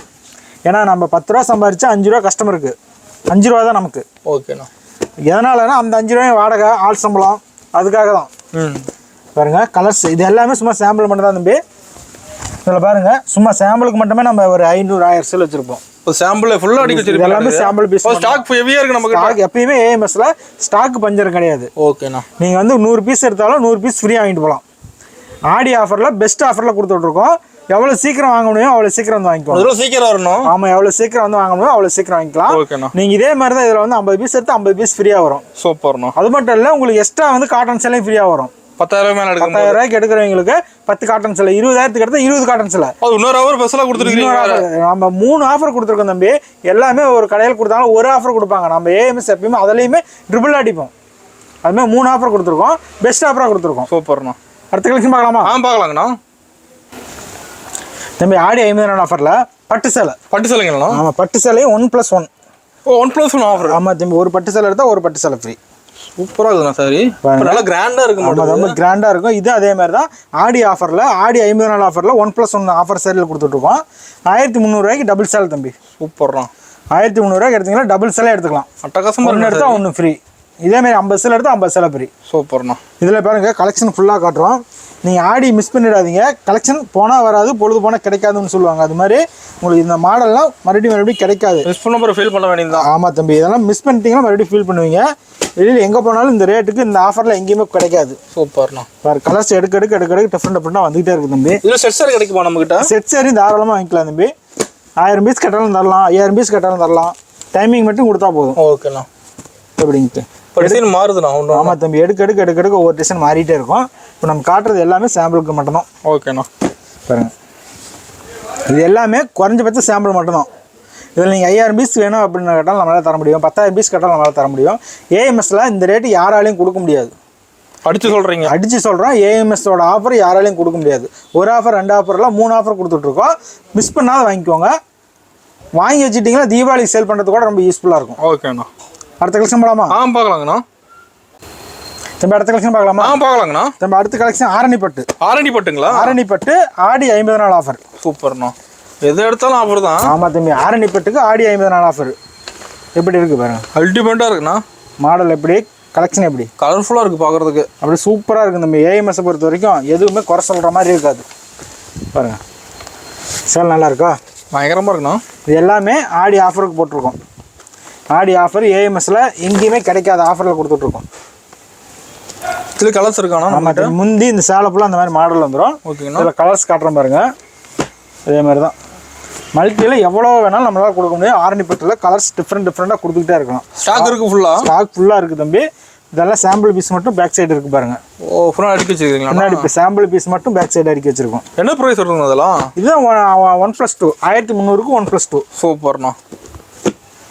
ஏன்னா நம்ம 10 ரூபா சம்பாரிச்சா 5 ரூபா கஸ்டமருக்கு, 5 ரூபா தான் நமக்கு. ஓகேண்ணா. எதனாலனா அந்த 5 ரூபாய் வாடகை, ஆள் சம்பளம், அதுக்காக தான். பாருங்க கலர்ஸ் இது எல்லாமே சும்மா சாம்பிள் மட்டும் தான் தம்பி. இதில் பாருங்க, சும்மா சாம்பிளுக்கு மட்டுமே நம்ம ஒரு 500-1000 சேல் வச்சிருப்போம். சாம்பிள் ஃபுல்லா அடிக்க வச்சிருக்கோம். எல்லாமே சாம்பிள் பீஸ். ஸ்டாக் ஹெவியா இருக்கு நமக்கு. ஸ்டாக் எப்பயுமே ஏஎம்எஸ்ல ஸ்டாக் பஞ்சர் கிடையாது. ஓகேண்ணா. நீங்க வந்து 100 பீஸ் எடுத்தாலும் 100 பீஸ் ஃப்ரீயா வாங்கிட்டு போகலாம். ஆடி ஆஃபர்ல பெஸ்ட் ஆஃபர்ல கொடுத்துட்டு இருக்கோம். எவ்வளவு சீக்கிரம் வாங்க முடியும் அவ்வளவு சீக்கிரம் வந்து வாங்கிக்கலாம். சீக்கிரம் வரணும். ஆமா, எவ்வளவு சீக்கிரம் வந்து வாங்க முடியும் அவ்வளவு சீக்கிரம் வாங்கிக்கலாம். ஓகேண்ணா. நீங்க இதே மாதிரி தான் இதுல வந்து 50 பீஸ் எடுத்து 50 பீஸ் ஃப்ரீயா வரும். சூப்பர்ண்ணா. அது மட்டும் இல்ல, உங்களுக்கு எக்ஸ்ட்ரா வந்து காட்டன் சேலை ஃப்ரீயா வரும். 10,000 மேல எடுக்கும். 10,000 ரூபாய்க்கு எடுக்கிறவங்களுக்கு 10 காட்டன் சேலை, 20,000க்கு எடுத்தா 20 காட்டன் சேலை. அது இன்னொரு ஆஃபர் ஸ்பெஷலா கொடுத்துருக்கீங்க. நம்ம 3 ஆஃபர் கொடுத்துருக்கோம் தம்பி. எல்லாமே ஒரு கடையில் கொடுத்தாலும் ஒரு ஆஃபர் கொடுப்பாங்க. நம்ம ஏஎம்எஸ் எப்பயுமே அதுலயுமே ட்ரிபிள் அடிப்போம். அதுமாதிரி 3 ஆஃபர் கொடுத்துருக்கோம், பெஸ்ட் ஆஃபரா கொடுத்துருக்கோம். சூப்பர்ண்ணா. அடுத்த கலெக்ஷன் பார்க்கலாமா? பார்க்கலாங்கண்ணா. தம்பி ஆடி 50 நாள் ஆஃபர்ல பட்டு சேலை. பட்டு சேலைங்களா? ஆமா, பட்டு சேலை 1+1. 1+1 ஆஃபர். ஆமா தம்பி, ஒரு பட்டு சேலை எடுத்தா ஒரு பட்டு சேலை ஃப்ரீ. சூப்பரா இருக்குண்ணா. சரி, நல்லா கிராண்டா இருக்கு. ரொம்ப கிராண்டா இருக்கும். இது அதே மாதிரி தான் ஆடி ஆஃபர்ல, ஆடி 50 நாள் ஆஃபர்ல 1+1 ஆஃபர் சேலில் கொடுத்துட்டு இருக்கோம். 1300 ரூபாய்க்கு டபுள் சேலை தம்பி. சூப்பர்ண்ணா. 1300 ரூபாய்க்கு எடுத்தீங்கன்னா டபுள் சேலை எடுத்துக்கலாம். அட்டகாசமா ஒன்று எடுத்தா ஒன்று ஃப்ரீ. இதே மாதிரி 50 சேலை எடுத்தா 50 சேலை ஃப்ரீ. சூப்பர்ண்ணா. இதில் பாருங்க கலெக்ஷன் ஃபுல்லாக காட்டுறோம். நீங்கள் ஆடி மிஸ் பண்ணிடாதீங்க. கலெக்ஷன் போனால் வராது, பொழுது போனால் கிடைக்காதுன்னு சொல்லுவாங்க. அது மாதிரி உங்களுக்கு இந்த மாடல்லாம் மறுபடியும் கிடைக்காது. மிஸ் பண்ண ஃபீல் பண்ண வேண்டியது. ஆமாம் தம்பி, இதெல்லாம் மிஸ் பண்ணிட்டீங்கன்னா மறுபடியும் ஃபீல் பண்ணுவீங்க. வெளியில் எங்கே போனாலும் இந்த ரேட்டுக்கு இந்த ஆஃபரில் எங்கேயுமே கிடைக்காது. சூப்பர்ண்ணா. பாரு கலர்ஸ் எடுக்க டிஃப்ரெண்டாக வந்துகிட்டே இருக்குது தம்பி. இதில் செட் சாரி கிடைக்குமா நம்மகிட்ட? செட் சாரி தாராளமாக வாங்கிக்கலாம் தம்பி. 1000 பீஸ் கட்டாலும் தரலாம், 5000 பீஸ் கட்டாலும் தரலாம். டைமிங் மட்டும் கொடுத்தா போதும். ஓகேண்ணா. எப்படிங்கிட்டு டிசைன் மாறுதுண்ணா. ஆமாம் தம்பி, எடுக்க ஒவ்வொரு டிசைன் மாறிட்டே இருக்கும். இப்போ நம்ம காட்டுறது எல்லாமே சாம்பிளுக்கு மட்டும்தான். ஓகேண்ணா. பாருங்க, இது எல்லாமே குறைஞ்சபட்ச சாம்பிள் மட்டும்தான். இதில் நீங்கள் 5000 பீஸ் வேணும் அப்படின்னு கேட்டாலும் நம்மளால் தர முடியும். 10,000 பீஸ் கேட்டாலும் நம்மளால் தர முடியும். ஏஎம்எஸ்ல இந்த ரேட்டு யாராலையும் கொடுக்க முடியாது. அடிச்சு சொல்கிறேன். ஏஎம்எஸோட ஆஃபர் யாராலையும் கொடுக்க முடியாது. ஒரு ஆஃபர், 2 ஆஃபர்லாம் 3 ஆஃபர் கொடுத்துட்ருக்கோம். மிஸ் பண்ணாத வாங்கிக்கோங்க. வாங்கி வச்சுட்டிங்கன்னா தீபாவளிக்கு சேல் பண்ணுறது கூட ரொம்ப யூஸ்ஃபுல்லாக இருக்கும். ஓகேண்ணா. அடுத்த கலெக்ஷன் போகலாமா? பார்க்கலாங்கண்ணா. தம்பி அடுத்த கலெக்ஷன் பார்க்கலாமா? பார்க்கலாங்கண்ணா. தம்பி அடுத்த கலெக்ஷன் ஆரணிப்பட்டு. ஆரணிப்பட்டுங்களா? ஆரணிப்பட்டு ஆடி 50 நாள் ஆஃபர். சூப்பர்ண்ணா. எது எடுத்தாலும் ஆஃபர் தான். ஆமாம் தம்பி, ஆரணிப்பட்டுக்கு ஆடி 50 நாள் ஆஃபர். எப்படி இருக்குது பாருங்க, அல்டிமேட்டாக இருக்குண்ணா. மாடல் எப்படி, கலெக்ஷன் எப்படி கலர்ஃபுல்லாக இருக்குது பார்க்குறதுக்கு. அப்படி சூப்பராக இருக்குது. நம்ம ஏஎம்எஸை பொறுத்த வரைக்கும் எதுவுமே குறை சொல்கிற மாதிரி இருக்காது. பாருங்கள், சேல் நல்லா இருக்கா? பயங்கரமாக இருக்குண்ணா. இது எல்லாமே ஆடி ஆஃபருக்கு போட்டிருக்கோம். ஆடி ஆஃபர் ஏஎம்எஸ்ல எங்கேயுமே கிடைக்காத ஆஃபரில் கொடுத்துட்ருக்கோம். இதில் கலர்ஸ் இருக்காண்ணா? ஆமாம், முந்தி இந்த சேலை ஃபுல்லாக அந்த மாதிரி மாடல் வந்துடும். ஓகேண்ணா. இதில் கலர்ஸ் காட்டுறோம் பாருங்க. இதே மாதிரி தான் மல்டியில் எவ்வளோ வேணாலும் நம்மளால் கொடுக்க முடியும். ஆரணி பட்டில் கலர்ஸ் டிஃப்ரெண்ட்டாக கொடுத்துக்கிட்டே இருக்கலாம். ஸ்டாக் இருக்குது ஃபுல்லாக? ஸ்டாக் ஃபுல்லாக இருக்குது தம்பி. இதெல்லாம் சாம்பிள் பீஸ் மட்டும் பேக் சைடு இருக்குது பாருங்கள். ஓ ஃபுல்லாக அடுக்கி வச்சுருக்கீங்களா? முன்னாடி இப்போ சாம்பிள் பீஸ் மட்டும் பேக் சைடு அடுக்கி வச்சிருக்கோம். என்ன ப்ரைஸ் வருதுங்க அதெல்லாம்? இதுதான் 1+2 1300க்கு 1+2. சூப்பர்ண்ணா.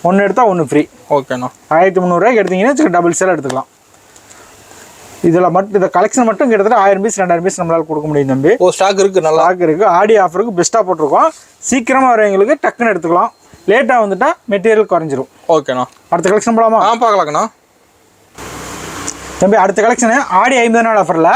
ஒன்று எடுத்தால் ஒன்று ஃப்ரீ. ஓகேண்ணா. 1300 எடுத்தீங்கன்னா டபுள் சேல் எடுத்துக்கலாம். இதில் மட்டும் இந்த கலெக்ஷன் மட்டும் கிட்டத்தட்ட 1000 பீஸ் 2000 பீஸ் நம்மளால் கொடுக்க முடியும் தம்பி. ஓ ஸ்டாக் இருக்குது, நல்லா ஸ்டாக் இருக்குது. ஆடி ஆஃபருக்கு பெஸ்ட்டாக போட்டிருக்கோம். சீக்கிரமாக வரவங்களுக்கு டக்குன்னு எடுத்துக்கலாம். லேட்டாக வந்துட்டால் மெட்டீரியல் குறைஞ்சிரும். ஓகேண்ணா. அடுத்த கலெக்ஷன் போகலாமா? பார்க்கலாங்கண்ணா. தம்பி அடுத்த கலெக்ஷனு ஆடி 50 நாள் ஆஃபரில்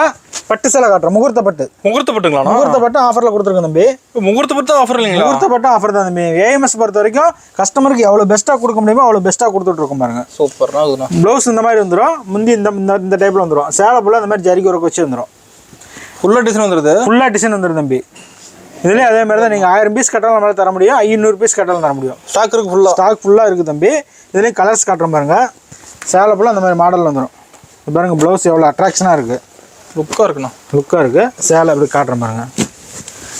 பட்டு சேலை காட்டுறோம். முகூர்த்த பட்டு. முகூர்த்த பட்டுங்களாண்ணா? முகூர்த்த பட்டு ஆஃபரில் கொடுத்துருக்கோம் தம்பி. முகூர்த்த பட்டு ஆஃபர் இல்லைங்களா? முகூர்த்த பட்டு ஆஃபர் தான் தம்பி. ஏஎம்எஸ் பொறுத்த வரைக்கும் கஸ்டமருக்கு எவ்வளோ பெஸ்ட்டாக கொடுக்க முடியுமோ அவ்வளோ பெஸ்ட்டாக கொடுத்துட்ருக்கோம் பாருங்க. சூப்பர்ண்ணா. அதுண்ணா ப்ளவுஸ் இந்த மாதிரி வந்துடும். முந்தி இந்த டைப்பில் வந்துடும். சேலை ஃபுல்லாக இந்த மாதிரி ஜரிக்கு ஒர்க் வச்சு வந்துடும். ஃபுல்லாக டிசைன் வந்துடுது. ஃபுல்லாக டிசைன் வந்துடும் தம்பி. இதுலேயும் அதே மாதிரி தான். நீங்கள் 1000 பீஸ் கட்டாலும் நம்மளால் தர முடியும். 500 பீஸ் கட்டாலும் தர முடியும். ஸ்டாக் இருக்குது ஃபுல்லாக. ஸ்டாக் ஃபுல்லாக இருக்குது தம்பி. இதுலேயும் கலர்ஸ் காட்டுறோம் பாருங்கள். சேலை ஃபுல்லாக அந்த மாதிரி மாடல் வந்துடும். பாருங்கள் ப்ளவுஸ் எவ்வளோ அட்ராக்ஷனாக இருக்குது. லுக்காக இருக்குண்ணா. லுக்காக இருக்குது. சேலை அப்படி காட்டுறோம் பாருங்கள்.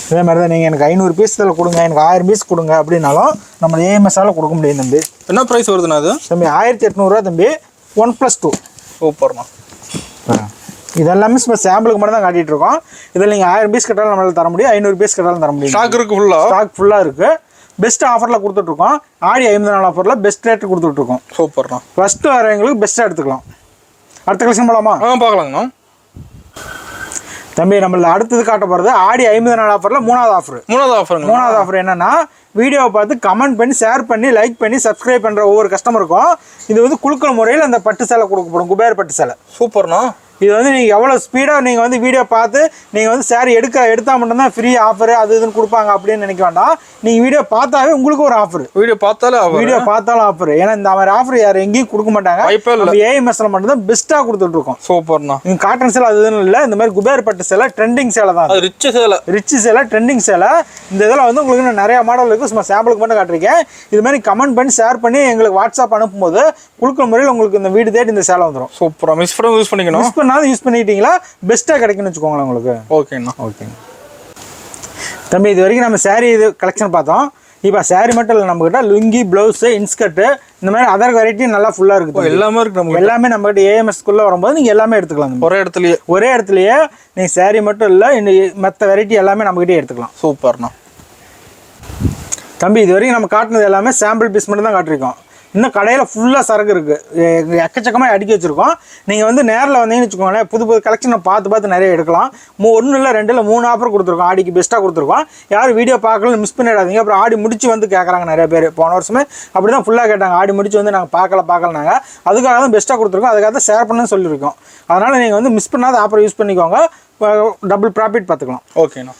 இதே மாதிரி தான் நீங்கள் எனக்கு 500 பீஸ் இதில் கொடுங்க, எனக்கு 1000 பீஸ் கொடுங்க அப்படின்னாலும் நம்ம ஏஎம்எஸ்ஸால் கொடுக்க முடியும் தம்பி. என்ன ப்ரைஸ் வருதுண்ணா அது? தம்பி 1800 தம்பி. 1+2. சூப்பர்ண்ணா. இதெல்லாமே இப்போ சாம்பிளுக்கு மட்டும் தான் காட்டிகிட்டு இருக்கோம். இதில் நீங்கள் 1000 பீஸ் கட்டாலும் நம்மளால் தர முடியும். 500 பீஸ் கட்டாலும் தர முடியும். ஸ்டாக் இருக்குது ஃபுல்லாக. ஸ்டாக் ஃபுல்லாக இருக்குது. பெஸ்ட் ஆஃபரில் கொடுத்துட்ருக்கோம். ஆடி 50 நாள் ஆஃபரில் பெஸ்ட் ரேட்டு கொடுத்துட்ருக்கோம். சூப்பர்ண்ணா. ஃபஸ்ட்டு வரவங்களுக்கு பெஸ்ட்டாக எடுத்துக்கலாம். அடுத்த கலெக்ஷன் போகலாமா? பார்க்கலாங்கண்ணா. தம்பி நம்மள அடுத்தது காட்ட போகிறது ஆடி 50 நாள் ஆஃபரில் மூணாவது ஆஃபர். மூணாவது ஆஃபர் என்னன்னா, வீடியோவை பார்த்து கமெண்ட் பண்ணி ஷேர் பண்ணி லைக் பண்ணி சப்ஸ்கிரைப் பண்ணுற ஒவ்வொரு கஸ்டமருக்கும் இது வந்து குழுக்கள் முறையில் அந்த பட்டு சேலை கொடுக்கப்படும். குபேர் பட்டு சேலை. சூப்பர்ண்ணா. இது வந்து நீங்கள் எவ்வளோ ஸ்பீடாக நீங்கள் வந்து வீடியோ பார்த்து நீங்கள் வந்து சாரி எடுத்தால் மட்டும்தான் ஃப்ரீ ஆஃபர் அது இதுன்னு கொடுப்பாங்க அப்படின்னு நினைக்க வேண்டாம். நீங்கள் வீடியோ பார்த்தாவே உங்களுக்கு ஒரு ஆஃபர். வீடியோ பார்த்தாலும் ஆஃபர். ஏன்னா இந்த மாதிரி ஆஃபர் யாரும் எங்கேயும் கொடுக்க மாட்டாங்க. ஏஎம்எஸ்ல மட்டும் தான் பெஸ்ட்டாக கொடுத்துட்ருக்கோம். சூப்பர்ண்ணா. நீங்கள் காட்டன் சேலை அது இதுன்னு இல்லை. இந்த மாதிரி குபேர் பட்டு சேலை ட்ரெண்டிங் சேலை தான். ரிச் சேலை ட்ரெண்டிங் சேலை. இந்த இதில் வந்து உங்களுக்கு இன்னும் நிறைய மாடல் இருக்குது. சும்மா சாம்பிளுக்கு மட்டும் காட்டிருக்கேன். இது மாதிரி கமெண்ட் பண்ணி ஷேர் பண்ணி எங்களுக்கு வாட்ஸ்அப் அனுப்பும்போது குழுக்கள் முறையில் உங்களுக்கு இந்த வீடு தேடி இந்த சேலை வந்துடும். சூப்பராக மிஸ் பண்ண யூஸ் பண்ணிக்கணும். யூஸ் பண்ணிட்டீங்களா பெஸ்ட்டாக கிடைக்குன்னு வச்சுக்கோங்களேன் உங்களுக்கு. ஓகேண்ணா. ஓகேங்க தம்பி. இது வரைக்கும் நம்ம சாரீ இது கலெக்ஷன் பார்த்தோம். இப்போ சாரீ மட்டும் இல்லை, நம்மகிட்ட லுங்கி, ப்ளவுஸு, இன்ஸ்கர்ட்டு இந்த மாதிரி அதர் வெரைட்டி நல்லா ஃபுல்லாக இருக்குது. எல்லாமே இருக்குது. எல்லாமே நம்மகிட்ட ஏஎம்எஸ்குள்ளே வரும்போது நீங்கள் எல்லாமே எடுத்துக்கலாம். ஒரே இடத்துலையே நீங்கள் சாரீ மட்டும் இல்லை, மற்ற வெரைட்டி எல்லாமே நம்மகிட்டே எடுத்துக்கலாம். சூப்பர்ண்ணா. தம்பி இது வரைக்கும் நம்ம காட்டினது எல்லாமே சாம்பிள் பீஸ் மட்டும் தான் காட்டிருக்கோம். இன்னும் கடையில் ஃபுல்லாக சரக்கு இருக்குது. எக்கச்சக்கமாக அடுக்கி வச்சுருக்கோம். நீங்கள் வந்து நேரில் வந்தீங்கன்னு வச்சுக்கோங்களேன், புது கலெக்ஷனை பார்த்து நிறைய எடுக்கலாம். 1 இல்லை 2 இல்லை 3 ஆஃபர் கொடுத்துருக்கோம். ஆடிக்கு பெஸ்ட்டாக கொடுத்துருக்கோம். யாரும் வீடியோ பார்க்கல மிஸ் பண்ணிடாதீங்க. அப்புறம் ஆடி முடிச்சு வந்து கேட்குறாங்க நிறைய பேர். போன வருஷமே அப்படி தான் ஃபுல்லாக கேட்டாங்க. ஆடி முடிச்சு வந்து நாங்கள் பார்க்கலனாங்க. அதுக்காக தான் பெஸ்ட்டாக கொடுத்துருக்கோம். அதுக்காக தான் ஷேர் பண்ணுன்னு சொல்லியிருக்கோம். அதனால் நீங்கள் வந்து மிஸ் பண்ணாத ஆஃபர் யூஸ் பண்ணிக்கோங்க. டபுள் ப்ராஃபிட் பார்த்துக்கலாம். ஓகேண்ணா.